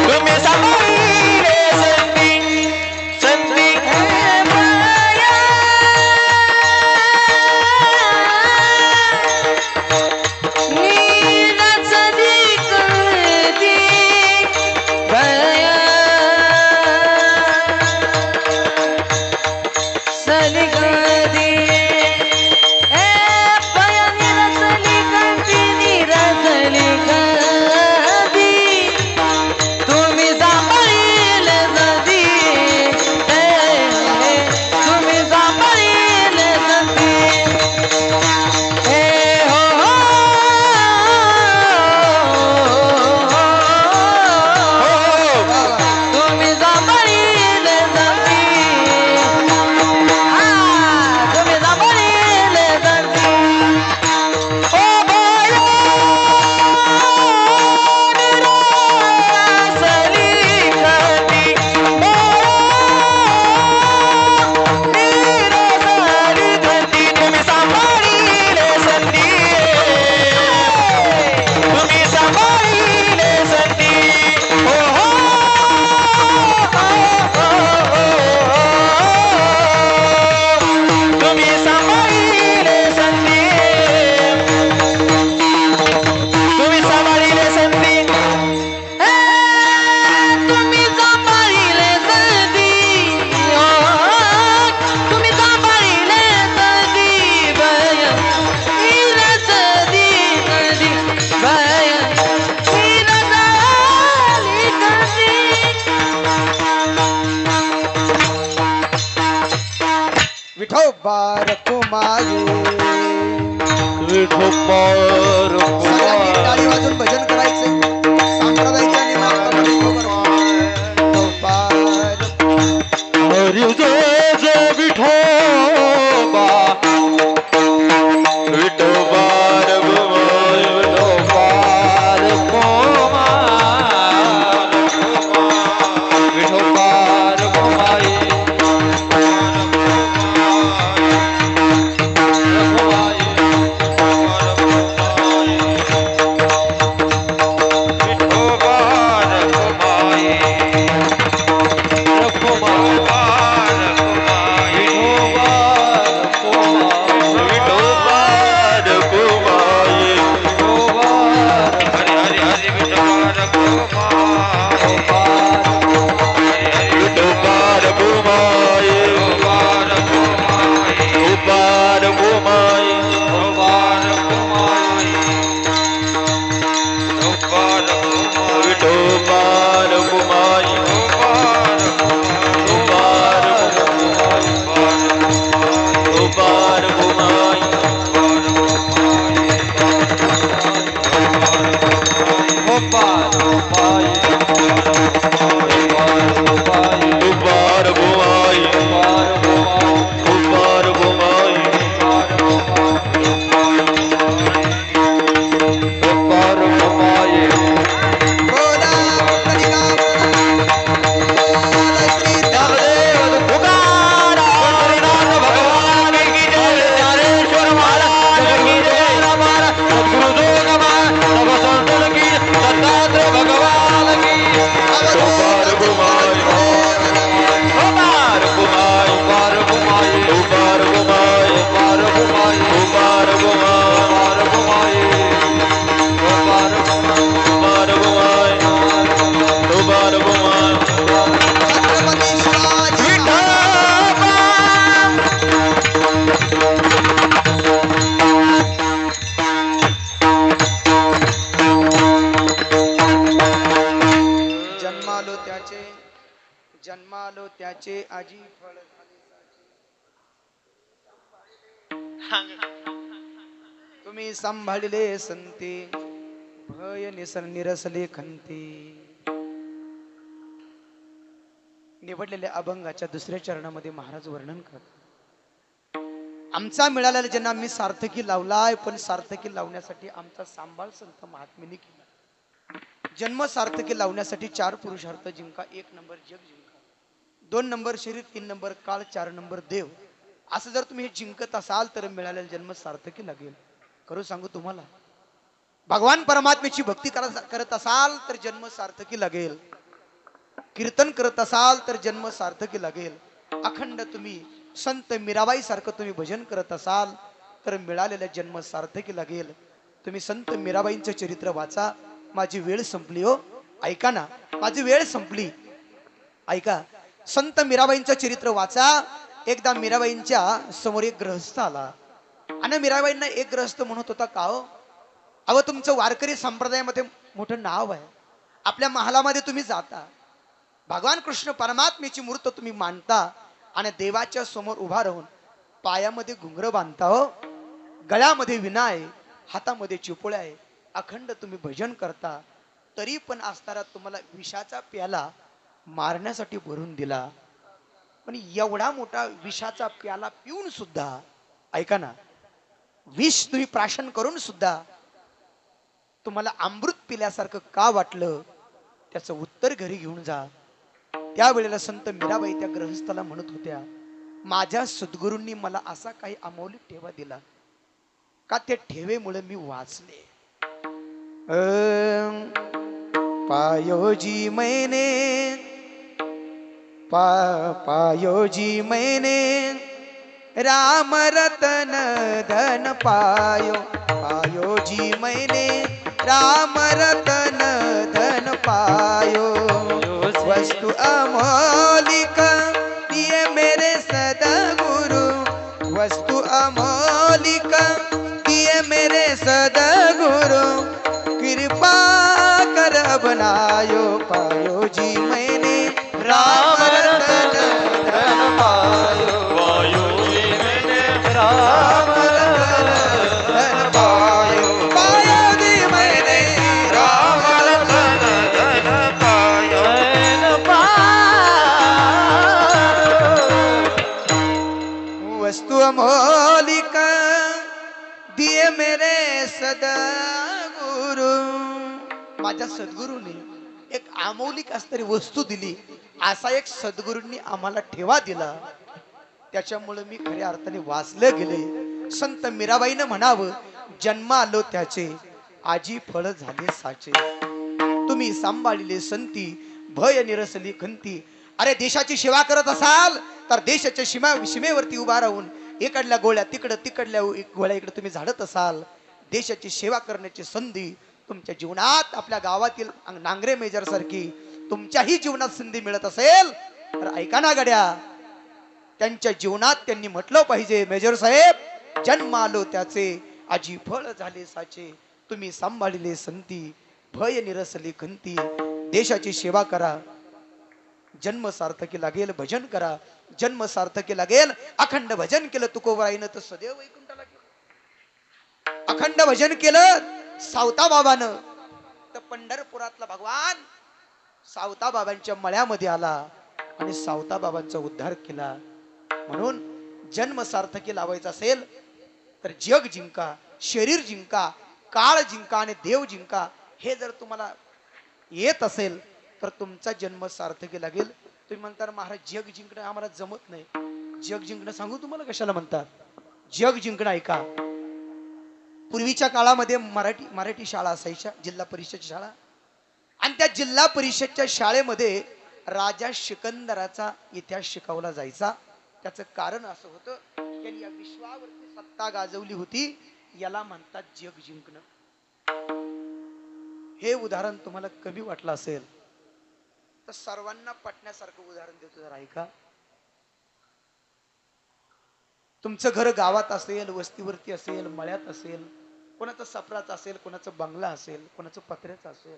तुम्ही सांभाळीले संधी, तुम्ही सांभाळीले संधी, हो हो. तुम्ही सांभाळीले संधी, तुम्ही सांभाळीले संधी. ओ बाया निरासली गती, निरासली गती. तुम्ही सांभाळीले संधी, तुम्ही सांभाळीले संधी, हो हो. तुम्ही सांभाळीले संधी, तुम्ही सांभाळीले संधी, तुम्ही सांभाळीले संधी, तुम्ही सांभाळीले संधी, बय संधी, संधी, बय संधी. विठोबार कुमारी. विठोबार सगळ्यांनी टाळी वाजून भजन करायचे. संप्रदायाच्या नियमाप्रमाणे विठोबार. हरी जय जय विठो दुबार घुमाई दुबार घुमाई दुबार घुमाई बोला कलिका श्री देव पुकारा नाथ भगवान की जय ज्ञानेश्वर महाराज की जय हमारा सद्गुरु जोग सब संतन की दत्तात्रेय भगवान की दुबार घुमाई दुबार घुमाई दुबार घुमाई दुबार घुमाई दुबार घुमाई दुबार घुमाई दुबार घुमाई छत्रपती शिवाजी जन्मालो त्याचे आजी फळ तुम्ही सांभाळले संते भय निसर निरसले खंते. निवडलेल्या अभंगाच्या दुसऱ्या चरणामध्ये महाराज वर्णन करतात. आमचा मिळालेला जन्म आम्ही सार्थकी लावलाय, पण सार्थकी लावण्यासाठी आमचा सांभाळ संत महात्म्यांनी केला. जन्म सार्थकी लावण्यासाठी 4 पुरुषार्थ जिंका. 1 नंबर जग जिंका, 2 नंबर शरीर, 3 नंबर काळ, 4 नंबर देव. असं जर तुम्ही हे जिंकत असाल तर मिळालेला जन्म सार्थकी लागेल. खरं सांगू तुम्हाला, भगवान परमात्म्याची भक्ती करत असाल तर जन्म सार्थकी लागेल. कीर्तन करत असाल तर जन्म सार्थकी लागेल. अखंड तुम्ही संत मीराबाई सारखं तुम्ही भजन करत असाल तर मिळालेला जन्म सार्थकी लागेल. तुम्ही संत मीराबाईंचं चरित्र वाचा. माझी वेळ संपली हो, ऐका ना, माझी वेळ संपली, ऐका. संत मीराबाईंचं चरित्र वाचा. एकदा मीराबाईंच्या समोर एक गृहस्थ आला आणि मीराबाईंना एक गृहस्थ म्हणत होता, का हो, अहो तुमचं वारकरी संप्रदायामध्ये मोठं नाव आहे, आपल्या महालामध्ये तुम्ही जाता, भगवान कृष्ण परमात्म्याची मूर्त तुम्ही मानता आणि देवाच्या समोर उभा राहून पायामध्ये घुंगर बांधता हो, गळ्यामध्ये विणा आहे, हातामध्ये चिपोळ्या आहे, अखंड तुम्ही भजन करता, तरी पण असताना तुम्हाला विषाचा प्याला मारण्यासाठी भरून दिला. पण एवढा मोठा विषाचा प्याला पिऊन सुद्धा, ऐका ना, विष तुम्ही प्राशन करून सुद्धा तुम्हाला अमृत पिल्यासारखं का वाटलं, त्याचं उत्तर घरी घेऊन जा. त्यावेळेला संत मीराबाई त्या गृहस्थाला म्हणत होत्या, माझ्या सद्गुरूंनी मला असा काही अमौलिक ठेवा दिला का, त्या ठेवेमुळे मी वाचले. पायोजी मैने पायोजी मैने राम रतन धन पायो, पायोजी मैने राम रतन धन पायो, वस्तु अमौलिक दिए मेरे सदगुरु, वस्तु अमौलिक दिए मेरे सदगुरु, कृपा कर बनायो, पायो जी मैंने राम रतन धन पायो, पायो जी मैंने राम रतन धन पायो, पायो जी मैंने राम रतन धन पायो. वस्तु अमौलिक दिए मेरे सदगुरु. माझ्या सद्गुरूंनी एक अमौलिक असणारी वस्तू दिली, असा एक सद्गुरूंनी आम्हाला ठेवा दिला, त्याच्यामुळे मी खऱ्या अर्थाने वाचले गेले. संत मीराबाईनं म्हणावं, जन्म आलो त्याचे आजी फळ झाले साचे, तुम्ही सांभाळले संती भय निरसली खंती. अरे देशाची सेवा करत असाल तर देशाच्या सीमेवरती उभा राहून इकडल्या गोळ्या तिकडं, तिकडल्या गोळ्या इकडे तुम्ही झाडत असाल. देशाची सेवा करण्याची संधी तुमच्या जीवनात, आपल्या गावातील नांगरे मेजर सारखी तुमच्याही जीवनात संधी मिळत असेल तर ऐका ना गड्या, त्यांच्या जीवनात त्यांनी म्हटलं पाहिजे, मेजर साहेब जन्म आलो त्याचे आजी फळ झाले साचे, तुम्ही सांभाळले संती भय निरसली खंती. देशाची सेवा करा, जन्म सार्थकी लागेल. भजन करा, जन्म सार्थकी लागेल. अखंड भजन केलं तुकोबाईनं तर सदैव वैकुंठाला गेलं. अखंड भजन केलं सावता बाबानं फक्त पंढरपुरातला भगवान सावता बाबांच्या मळ्यामध्ये आला आणि सावता बाबांचा उद्धार केला. म्हणून जन्म सार्थकी लावायचा असेल तर जग जिंका, शरीर जिंका, काळ जिंका आणि देव जिंका. हे जर तुम्हाला येत असेल तर तुमचा जन्म सार्थकी लागेल. तुम्ही म्हणता महाराज जग जिंकणं आम्हाला जमत नाही. जग जिंकणं सांगू तुम्हाला कशाला म्हणतात. जग जिंकणं ऐका. पूर्वीच्या काळामध्ये मराठी शाळा असायच्या, जिल्हा परिषद शाळा. आणि त्या जिल्हा परिषदच्या शाळेमध्ये राजा सिकंदराचा इतिहास शिकवला जायचा. त्याचं कारण असं होतं की या विश्वावरती सत्ता गाजवली होती. याला म्हणतात जग जिंकणं. हे उदाहरण तुम्हाला कमी वाटलं असेल तर सर्वांना पटण्यासारखं उदाहरण देतो, जरा ऐका. तुमचं घर गावात असेल, वस्तीवरती असेल, मळ्यात असेल, कोणाचं सफराचं असेल, कोणाचं बंगला असेल, कोणाचं पत्र्याचं असेल.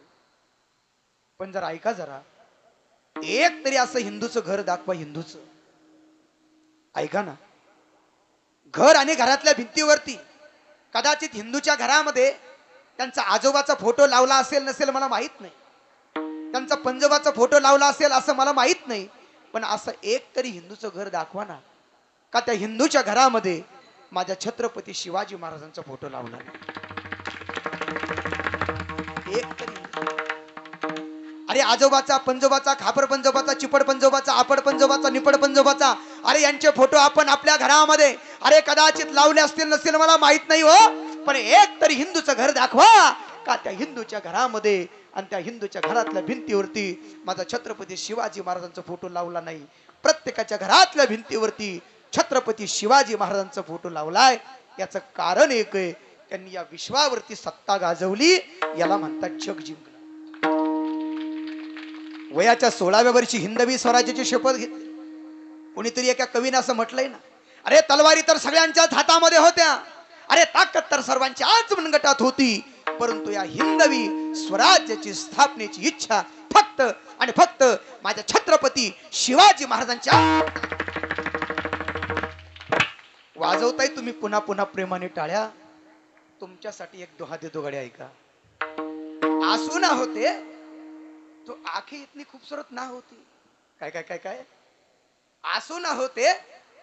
पण जरा ऐका, जरा एक तरी असं हिंदूचं घर दाखवा. हिंदूचं ऐका ना. घर आणि घरातल्या भिंतीवरती कदाचित हिंदूच्या घरामध्ये त्यांचा आजोबाचा फोटो लावला असेल नसेल मला माहित नाही, त्यांचा पंजोबाचा फोटो लावला असेल असं मला माहित नाही. पण असं एक तरी हिंदूचं घर दाखवा ना का त्या हिंदूच्या घरामध्ये माझ्या छत्रपती शिवाजी महाराजांचा फोटो लावला. एक तरी. अरे आजोबाचा, पंजोबाचा, खापर पंजोबाचा, चिपड पंजोबाचा, आपड पंजोबाचा, निपड पंजोबाचा, अरे यांचे फोटो आपण आपल्या घरामध्ये अरे कदाचित लावले असतील नसतील मला माहित नाही हो. पण एक तरी हिंदूचं घर दाखवा का त्या हिंदूच्या घरामध्ये आणि त्या हिंदूच्या घरातल्या भिंतीवरती माझा छत्रपती शिवाजी महाराजांचा फोटो लावला नाही. प्रत्येकाच्या घरातल्या भिंतीवरती छत्रपती शिवाजी महाराजांचा फोटो लावलाय. याचं कारण एक आहे, त्यांनी या विश्वावरती सत्ता गाजवली. याला म्हणतात जग जिंकणं. वयाच्या 16व्या वर्षी हिंदवी स्वराज्याची शपथ घेतली. कोणीतरी एका कवीने असं म्हटलंय ना, अरे तलवारी तर सगळ्यांच्याच हातामध्ये होत्या, अरे ताकद तर सर्वांच्याच मनगटात होती, परंतु या हिंदवी स्वराज्याची स्थापनेची इच्छा फक्त आणि फक्त माझ्या छत्रपती शिवाजी महाराजांच्या. वाजवताय तुम्ही पुन्हा पुन्हा प्रेमाने टाळ्या. तुमच्यासाठी एक दोहा देतो गड्या, ऐका. आंसू ना होते तो आंखें इतनी खूबसूरत ना होती. काय काय काय काय. आंसू ना होते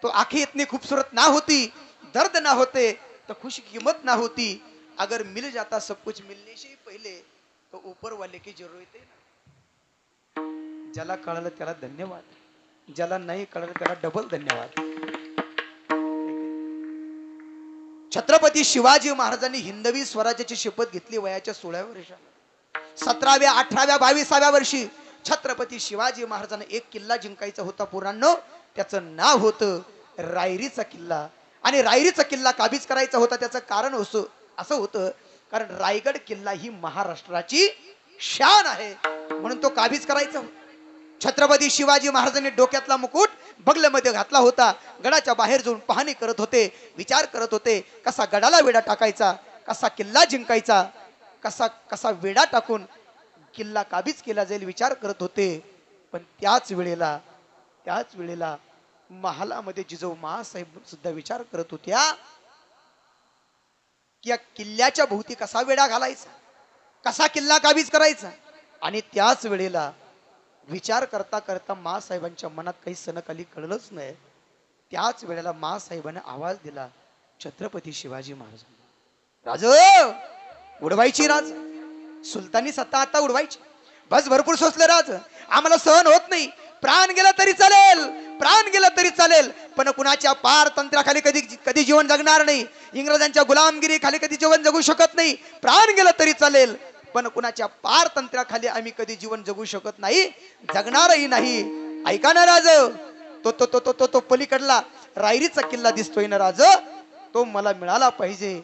तो आंखें इतनी खूबसूरत ना होती, दर्द ना होते तो खुशी कीमत ना होती, अगर मिल जाता सब कुछ मिलने से पहले तो ऊपर वाले की जरूरत है ना. ज्याला कळलं त्याला धन्यवाद, ज्याला नाही कळलं त्याला डबल धन्यवाद. छत्रपती शिवाजी महाराजांनी हिंदवी स्वराज्याची शपथ घेतली वयाच्या 16व्या वर्षाला. 17व्या, 18व्या, 22व्या वर्षी छत्रपती शिवाजी महाराजांना एक किल्ला जिंकायचा होता पुरांनो. त्याचं नाव होतं रायरीचा किल्ला. आणि रायरीचा किल्ला काबीज करायचा होता. त्याचं कारण असं होतं कारण रायगड किल्ला ही महाराष्ट्राची शान आहे, म्हणून तो काबीज करायचा होता. छत्रपती शिवाजी महाराजांनी डोक्यातला मुकुट बगलेमध्ये घातला होता. गडाच्या बाहेर जाऊन पाहणी करत होते, विचार करत होते कसा गडाला वेढा टाकायचा, कसा किल्ला जिंकायचा, कसा कसा वेढा टाकून किल्ला काबीज केला जाईल विचार करत होते. पण त्याच वेळेला महालामध्ये जिजाऊ महासाहेब सुद्धा विचार करत होत्या की या किल्ल्याच्या भोवती कसा वेढा घालायचा, कसा किल्ला काबीज करायचा. आणि त्याच वेळेला विचार करता करता महासाहेबांच्या मनात काही सनकाली कळलंच नाही. त्याच वेळेला महासाहेबांनी आवाज दिला छत्रपती शिवाजी महाराजांना, राज उडवायची, राज सुलतानी सत्ता आता उडवायची. बस भरपूर सोसलं राज, आम्हाला सहन होत नाही. प्राण गेला तरी चालेल, प्राण गेला तरी चालेल, पण कुणाच्या पार तंत्राखाली कधी जीवन जगणार नाही. इंग्रजांच्या गुलामगिरी खाली कधी जीवन जगू शकत नाही. प्राण गेला तरी चालेल, पण कुणाच्या पार तंत्राखाली आम्ही कधी जीवन जगू शकत नाही, जगणारही नाही. ऐका ना राज, तो तो तो तो तो पलीकडला रायरीचा किल्ला दिसतोय ना राज, तो मला मिळाला पाहिजे.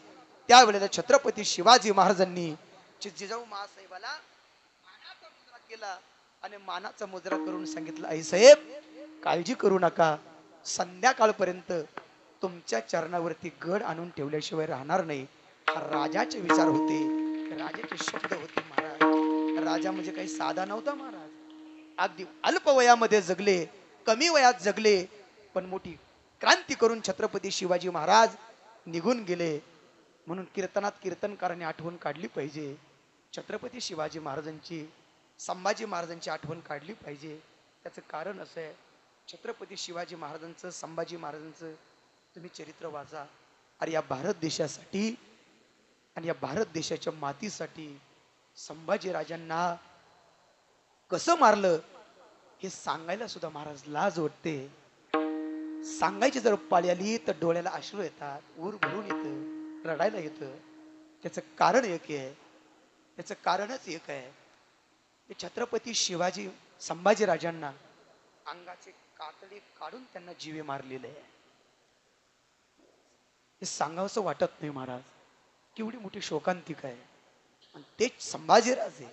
त्यावेळेला छत्रपती शिवाजी महाराजांनी जिजाऊ महासाहेबाला मानाचा मुजरा केला आणि मानाचा मुजरा करून सांगितलं, आई साहेब काळजी करू नका, संध्याकाळपर्यंत तुमच्या चरणावरती गड आणून ठेवल्याशिवाय राहणार नाही. हा राजाचे विचार होते, राजाचे शब्द होते. महाराज राजा म्हणजे काही साधा नव्हता महाराज. अगदी अल्प वयामध्ये जगले, कमी वयात जगले, पण मोठी क्रांती करून छत्रपती शिवाजी महाराज निघून गेले. म्हणून कीर्तनात कीर्तनकारांनी आठवण काढली पाहिजे. छत्रपती शिवाजी महाराजांची संभाजी महाराजांची आठवण काढली पाहिजे. त्याचं कारण असं आहे, छत्रपती शिवाजी महाराजांचं संभाजी महाराजांचं तुम्ही चरित्र वाचा. अरे या भारत देशासाठी आणि या भारत देशाच्या मातीसाठी संभाजी राजांना कसं मारलं हे सांगायला सुद्धा महाराज लाज वाटते. सांगायची जर पाळी आली तर डोळ्याला अश्रू येतात, ऊर भरून येतं, रडायला येतं. त्याचं कारण एक आहे, त्याचं कारणच एक आहे. ते छत्रपती शिवाजी संभाजी राजांना अंगाचे कातडे काढून त्यांना जीवे मारलेले आहे. हे सांगावंसं वाटत नाही महाराज, केवढी मोठी शोकांतिका आहे. आणि तेच संभाजीराजे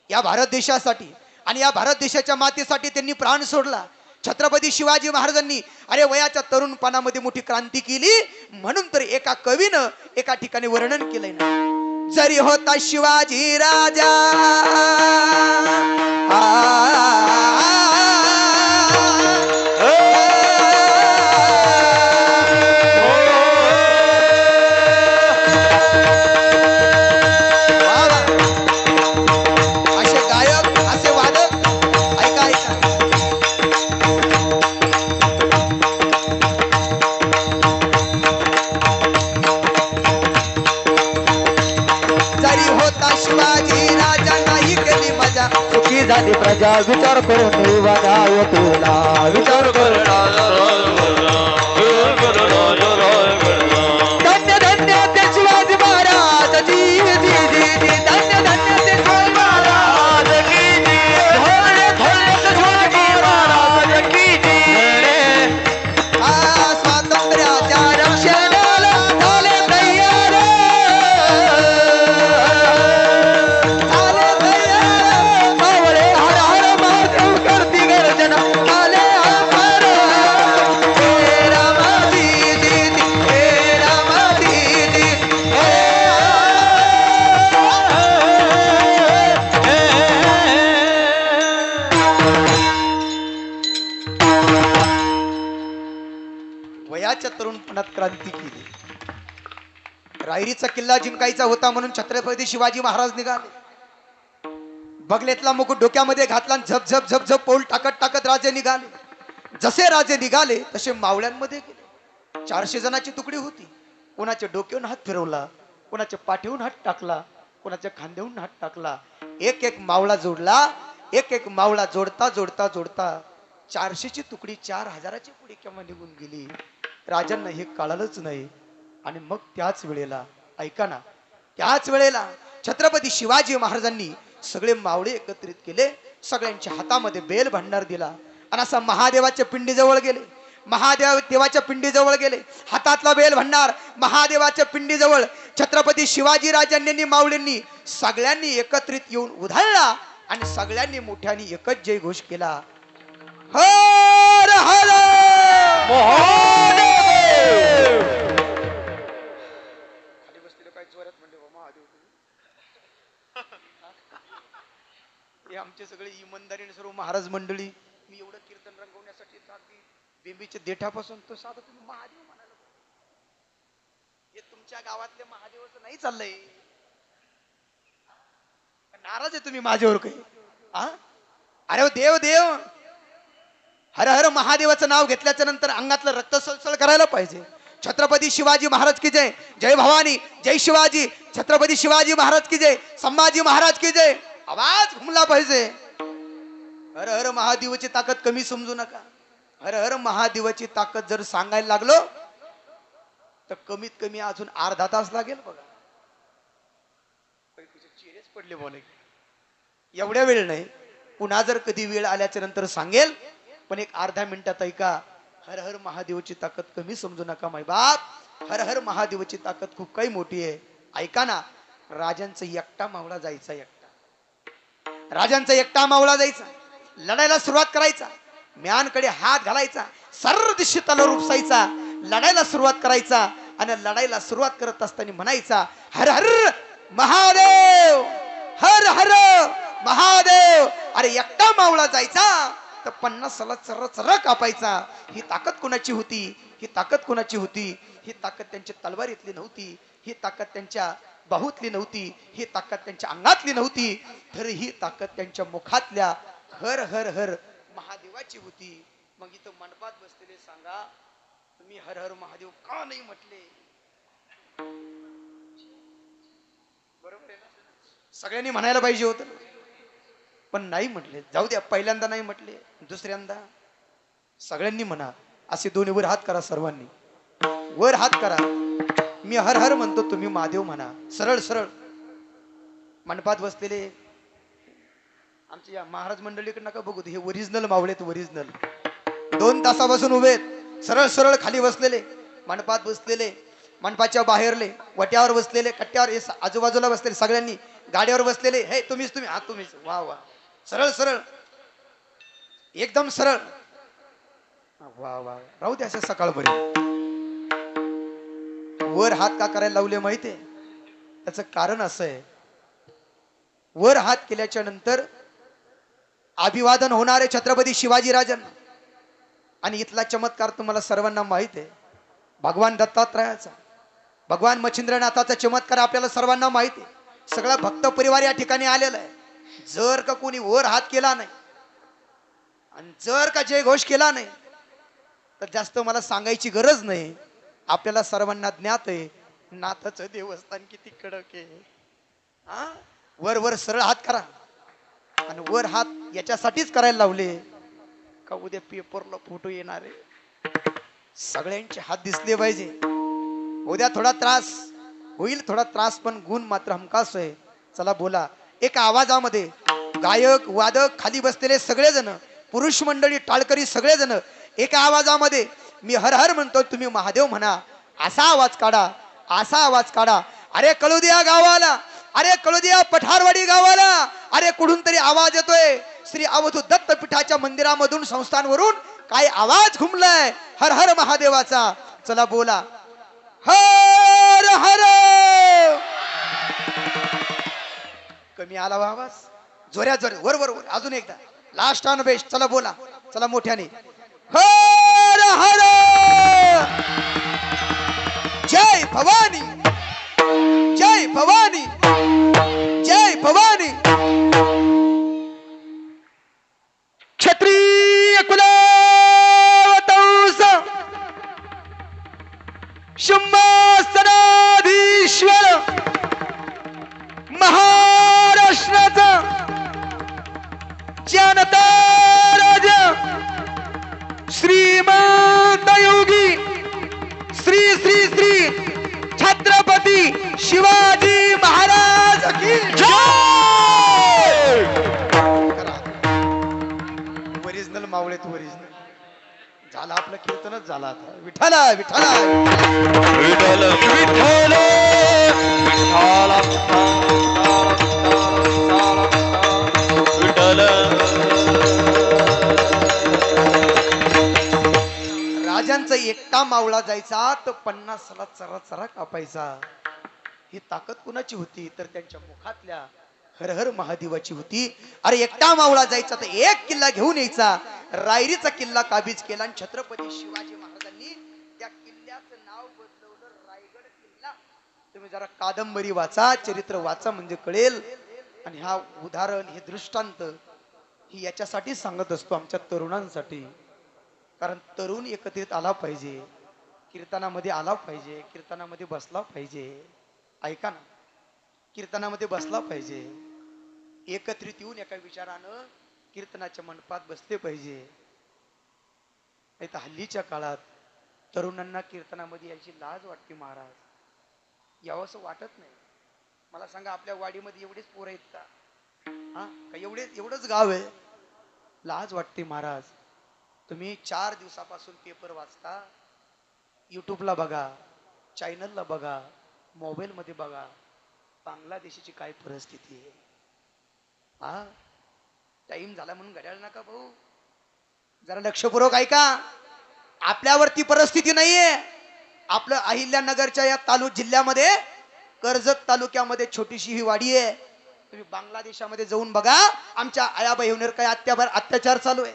या भारत देशासाठी आणि या भारत देशाच्या मातेसाठी त्यांनी प्राण सोडला. छत्रपती शिवाजी महाराजांनी अरे वयाच्या तरुणपणामध्ये मोठी क्रांती केली. म्हणून तर एका कवीनं एका ठिकाणी वर्णन केलंय ना, जरी होता शिवाजी राजा असे गायक असे वादक ऐका ऐका. जरी होता शिवाजी राजा नाही केली मजा, सुखी झाली प्रजा विचार करून वागाव तुला, विचार करून धन्य धन्य ते शिवाजी महाराज जी जी जी जी, धन्य धन्य ते शिवाजी महाराज की जी, धन्य धन्य ते शिवाजी महाराज की जी. स्वातंत्र्याच्या रक्षणाला झाले तयार, झाले तयार. मावळे हर हर महादेव करती गर्जना, आले हर हे राम दीदी, हे राम दीदी, हे वयाच्या तरुणपणात क्रांती केली. रायरीचा किल्ला जिंकायचा होता म्हणून छत्रपती शिवाजी महाराज निघाले. बगलेतला मुकुट डोक्यामध्ये घातला, झप झप झप झप पाऊल टाकत टाकत राजे निघाले. जसे राजे निघाले तसे मावळ्यांमध्ये गेले. 400 जणांची तुकडी होती. कोणाच्या डोक्यावरून हात फिरवला, कोणाच्या पाठीवरून हात टाकला, कोणाच्या खांद्यावरून हात टाकला. एक एक मावळा जोडला. एक एक मावळा जोडता जोडता जोडता 400ची तुकडी 4000ची पुढे केव्हा निघून गेली. राजांना हे कळालंच नाही. आणि मग त्याच वेळेला ऐका ना, त्याच वेळेला छत्रपती शिवाजी महाराजांनी सगळे मावळे एकत्रित केले. सगळ्यांच्या हातामध्ये बेल भंडार दिला आणि असा महादेवाच्या पिंडीजवळ गेले. महादेव देवाच्या पिंडीजवळ गेले. हातातला बेल भंडार महादेवाच्या पिंडीजवळ छत्रपती शिवाजी राजांनी मावळ्यांनी सगळ्यांनी एकत्रित येऊन उधळला आणि सगळ्यांनी मोठ्याने एकच जय घोष केला, हर हर महादेव. खाली बसलेलं काय जोरात म्हणले महादेव हे आमचे सगळे इमानदारीने सर्व महाराज मंडळी. मी एवढं कीर्तन रंगवण्यासाठी अगदी बेंबीच्या देठापासून तो साधा तुम्ही महादेव म्हणाला. हे तुमच्या गावातल्या महादेवाचं नाही चाललंय. नाराज आहे तुम्ही माझ्यावर काही? अरे हो देव देव, हर हर महादेवाचं नाव घेतल्याच्या नंतर अंगातलं रक्त सळसळ करायला पाहिजे. छत्रपती शिवाजी महाराज की जय, जय भवानी, जय शिवाजी, छत्रपती शिवाजी महाराज की जय, संभाजी महाराज की जय. आवाज घुमला पाहिजे. हर हर महादेवाची ताकद कमी समजू नका. हर हर महादेवाची ताकद जर सांगायला लागलो तर कमीत कमी अजून अर्धा तास लागेल. बघा तुझे चेहरेच पडले बोले. एवढ्या वेळ नाही, पुन्हा जर कधी वेळ आल्याच्या नंतर सांगेल, पण एक अर्ध्या मिनिटात ऐका. हर हर महादेवाची ताकद कमी समजू नका माय बाप. हर हर महादेवाची ताकद खूप काही मोठी आहे. ऐका ना, राजांचा एकटा मावळा जायचा. राजांचा एकटा मावळा जायचा, लढायला सुरुवात करायचा, म्यानकडे हात घालायचा, सर्व दिशे तलवार उपसायचा, लढायला सुरुवात करायचा. आणि लढायला सुरुवात करत असताना म्हणायचा, हर हर महादेव, हर हर महादेव. अरे एकटा मावळा जायचा तर 50 साला चर्र चर्र कापायचा. ही ताकद कोणाची होती? ही ताकद कोणाची होती? ही ताकद त्यांच्या तलवारीतली नव्हती. ही ताकद त्यांच्या बाहूतली नव्हती, ही ताकद त्यांच्या अंगातली नव्हती, तर ही ताकद त्यांच्या मुखातल्या हर हर हर महादेवाची होती. मग इथं मंडपात बसलेले सांगा, तुम्ही हर हर महादेव का नाही म्हटले? बरोबर आहे ना? सगळ्यांनी म्हणायला पाहिजे होतं, पण नाही म्हटले. जाऊ द्या, पहिल्यांदा नाही म्हटले, दुसऱ्यांदा सगळ्यांनी म्हणा. असे दोन्ही वर हात करा, सर्वांनी वर हात करा. मी हर हर म्हणतो, तुम्ही महादेव म्हणा. सरळ सरळ मंडपात बसलेले आमच्या या महाराज मंडळीकडे नका बघू, हे ओरिजिनल मावळेत, ओरिजिनल 2 तासापासून उभेत, सरळ सरळ खाली बसलेले, मंडपात बसलेले, मंडपाच्या बाहेरले, वट्यावर बसलेले, कट्ट्यावर आजूबाजूला बसलेले, सगळ्यांनी गाड्यावर बसलेले. हे तुम्हीच, तुम्ही, हा तुम्हीच, वा वा, सरळ सरळ, एकदम सरळ, वा वा. राहू दे असं सकाळपर्यंत. वर हात का करायला लावले माहितीये? त्याचं कारण असं आहे, वर हात केल्याच्या नंतर अभिवादन होणारे छत्रपती शिवाजी राजांना. आणि इथला चमत्कार तुम्हाला सर्वांना माहित आहे, भगवान दत्तात्रयाचा, भगवान मच्छिंद्रनाथाचा चमत्कार आपल्याला सर्वांना माहिती आहे. सगळा भक्त परिवार या ठिकाणी आलेला आहे. जर का कोणी वर हात केला नाही आणि जर का जय घोष केला नाही, तर जास्त मला सांगायची गरज नाही. आपल्याला सर्वांना ज्ञात आहे, नाथाचं देवस्थान किती कडक आहे. हा, वर वर सरळ हात करा. आणि वर हात याच्यासाठीच करायला लावले का उद्या पेपरला फोटो येणार आहे, सगळ्यांचे हात दिसले पाहिजे. उद्या थोडा त्रास होईल, थोडा त्रास, पण गुण मात्र हमखास आहे. चला बोला एका आवाजामध्ये. गायक वादक खाली बसलेले सगळेजण, पुरुष मंडळी टाळकरी सगळेजण एका आवाजामध्ये मी हर हर म्हणतो, तुम्ही महादेव म्हणा. असा आवाज काढा, असा आवाज काढा. अरे कळू द्या गावाला, अरे कळू द्या पठारवाडी गावाला, अरे कुठून तरी आवाज येतोय. श्री अवधूत दत्तपीठाच्या मंदिरामधून, संस्थांवरून काय आवाज घुमलाय हर हर महादेवाचा. चला बोला हर हर. कमी आला बा आवाज, जोऱ्यात जोऱ्यात, वर वर वर, अजून एकदा, लास्ट ऑन बेस्ट. चला बोला, चला मोठ्याने हर हर. जय भवानी, जय भवानी, जय भवानी. क्षत्रिय कुलवतंस सिंहासनाधीश्वर महाराष्ट्राचा जनता राजा श्रीमंत योगी श्री श्री श्री छत्रपती शिवाजी महाराज की जय. ओरिजिनल मावळेत, ओरिजिनल झाला आपलं कीर्तनच झाला. आता विठाला विठाला विठ्ठल विठ्ठल विठ्ठल. राजांचा एकटा मावळा जायचा तर 50 साला चरा चरा कापायचा. ही ताकद कुणाची होती? तर त्यांच्या मुखातल्या हर हर महादेवाची होती. अरे एकटा मावळा जायचा तर 1 किल्ला घेऊन यायचा. रायरीचा किल्ला काबीज केला आणि छत्रपती शिवाजी महाराजांनी त्या किल्ल्याचं नाव बदलवलं रायगड किल्ला. तुम्ही जरा कादंबरी वाचा, चरित्र वाचा, म्हणजे कळेल. आणि हा उदाहरण, हे दृष्टांत ही याच्यासाठी सांगत असतो, आमच्या तरुणांसाठी. कारण तरुण एकत्रित आला पाहिजे, कीर्तनामध्ये आला पाहिजे, कीर्तनामध्ये बसला पाहिजे. ऐका ना, कीर्तनामध्ये बसला पाहिजे, एकत्रित येऊन एका विचारानं कीर्तनाच्या मंडपात बसले पाहिजे. नाही तर हल्लीच्या काळात तरुणांना कीर्तनामध्ये याची लाज वाटते. महाराज, यावं असं वाटत नाही. मला सांगा, आपल्या वाडीमध्ये एवढेच पोरं आहेत का? हा, का एवढंच गाव आहे? लाज वाटते महाराज. तुम्ही 4 दिवसापासून पेपर वाचता, युट्यूबला बघा, चॅनलला बघा, मोबाईल मध्ये बघा, बांगलादेशाची काय परिस्थिती आहे. हा, टाइम झाला म्हणून घड्याळ नका भाऊ, जरा लक्षपूर्वक ऐका. आपल्यावरती परिस्थिती नाहीये. आपलं अहिल्यानगरच्या या जिल्ह्यामध्ये, कर्जत तालुक्यामध्ये छोटीशी ही वाडी आहे. तुम्ही बांगलादेशामध्ये जाऊन बघा, आमच्या आया बहिणीवर काय अत्याचार चालू आहे.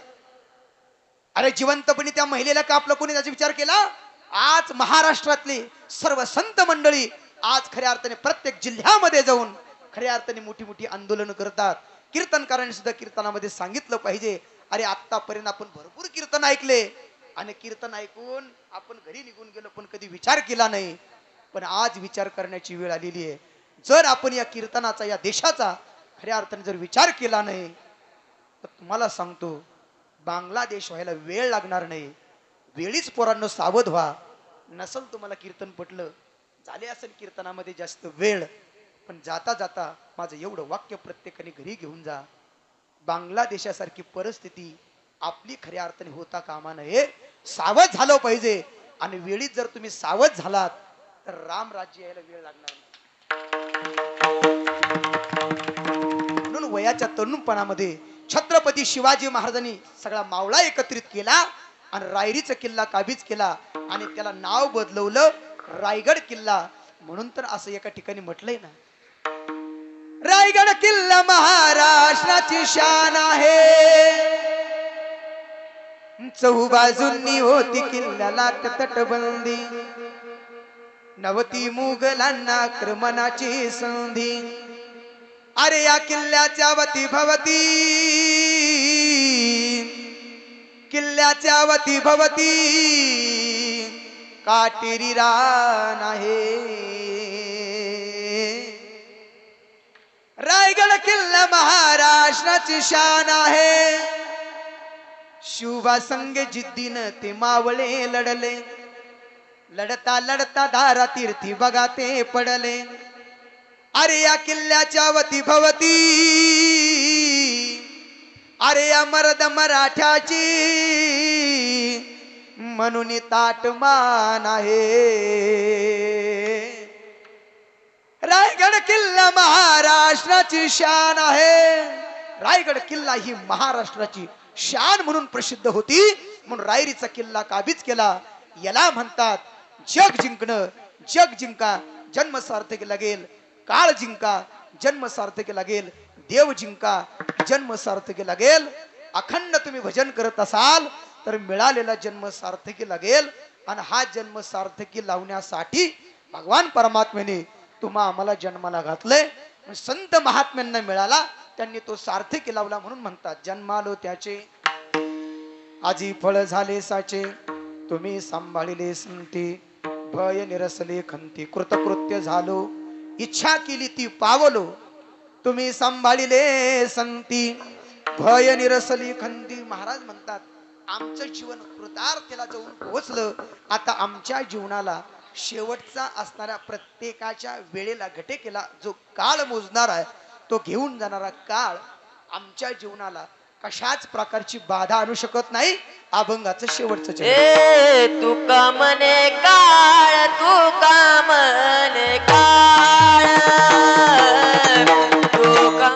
अरे जिवंतपणी त्या महिलेला का आपलं कोणी त्याचा विचार केला? आज महाराष्ट्रातली सर्व संत मंडळी आज खऱ्या अर्थाने प्रत्येक जिल्ह्यामध्ये जाऊन खऱ्या अर्थाने मोठी मोठी आंदोलन करतात. कीर्तनकारांनी सुद्धा कीर्तनामध्ये सांगितलं पाहिजे, अरे आतापर्यंत आपण भरपूर कीर्तन ऐकले आणि कीर्तन ऐकून आपण घरी निघून गेलो पण कधी विचार केला नाही. पण आज विचार करण्याची वेळ आलेली आहे. जर आपण या कीर्तनाचा, या देशाचा खऱ्या अर्थाने जर विचार केला नाही तर तुम्हाला सांगतो बांगलादेश व्हायला वेळ लागणार नाही. वेळीच पोरांनो सावध व्हा. नसल तुम्हाला कीर्तन पटलं, झाले असेल कीर्तनामध्ये जास्त वेळ, पण जाता जाता माझं एवढं वाक्य प्रत्येकाने घरी घेऊन जा. बांगलादेशासारखी परिस्थिती आपली खऱ्या अर्थाने होता कामा नये. सावध झालं पाहिजे आणि वेळीच जर तुम्ही सावध झालात तर राम राज्य यायला वेळ लागणार नाही. म्हणून वयाच्या तरुणपणामध्ये छत्रपती शिवाजी महाराजांनी सगळा मावळा एकत्रित केला आणि रायरीचा किल्ला काबीज केला आणि त्याला नाव बदलवलं रायगड किल्ला. म्हणून तर असं एका ठिकाणी म्हटलंय ना, रायगड किल्ला महाराष्ट्राची शान आहे. चहूबाजूंनी होती किल्ल्याला तटबंदी, नवती मुघलांना आक्रमणाची संधी. अरे या किल्ल्याच्या वती भवती, किल्ल्याच्या वती भवती काटेरी रान आहे. रायगड किल्ला महाराष्ट्राची शान आहे. शिवबा संग जिद्दीनं ते मावळे लढले, लढता लढता धारा तीर्थी बघा ते पडले. अरे या किल्ल्याच्या वती भवती, अरे या मर्द मराठ्याची म्हणून ताटमान आहे. रायगड किल्ला महाराष्ट्राची शान आहे. रायगड किल्ला ही महाराष्ट्राची शान म्हणून प्रसिद्ध होती. म्हणून रायरीचा किल्ला काबीज केला. याला म्हणतात जग जिंकणं. जग जिंका जन्म सार्थकी लागेल, काळ जिंका जन्म सार्थकी लागेल, देव जिंका जन्म सार्थकी लागेल. अखंड तुम्ही भजन करत असाल तर मिळालेला जन्म सार्थकी लागेल. आणि हा जन्म सार्थकी लावण्यासाठी भगवान परमात्म्याने तुम्हा आम्हाला जन्माला घातलंय. संत महात्म्यांना मिळाला, त्यांनी तो सार्थकी लावला. म्हणून म्हणतात जन्मालो त्याचे आजी फळ झाले साचे, तुम्ही सांभाळिले संती, भय निरसले खंती. कृतकृत्य झालो, इच्छा केली ती पावलो, तुम्ही सांभाळिले संती, भय निरसली खंती. महाराज म्हणतात आमचं जीवन कृतार्थेला जाऊन पोहोचलं. आता आमच्या जीवनाला शेवटचा असणाऱ्या प्रत्येकाच्या वेळेला घटिकेला जो काळ मोजणार आहे, तो घेऊन जाणारा काळ आमच्या जीवनाला कशाच प्रकारची बाधा आणू शकत नाही. अभंगाचं शेवटचं चरण. तू का म्हणे काळ, तू का म्हणे काळ.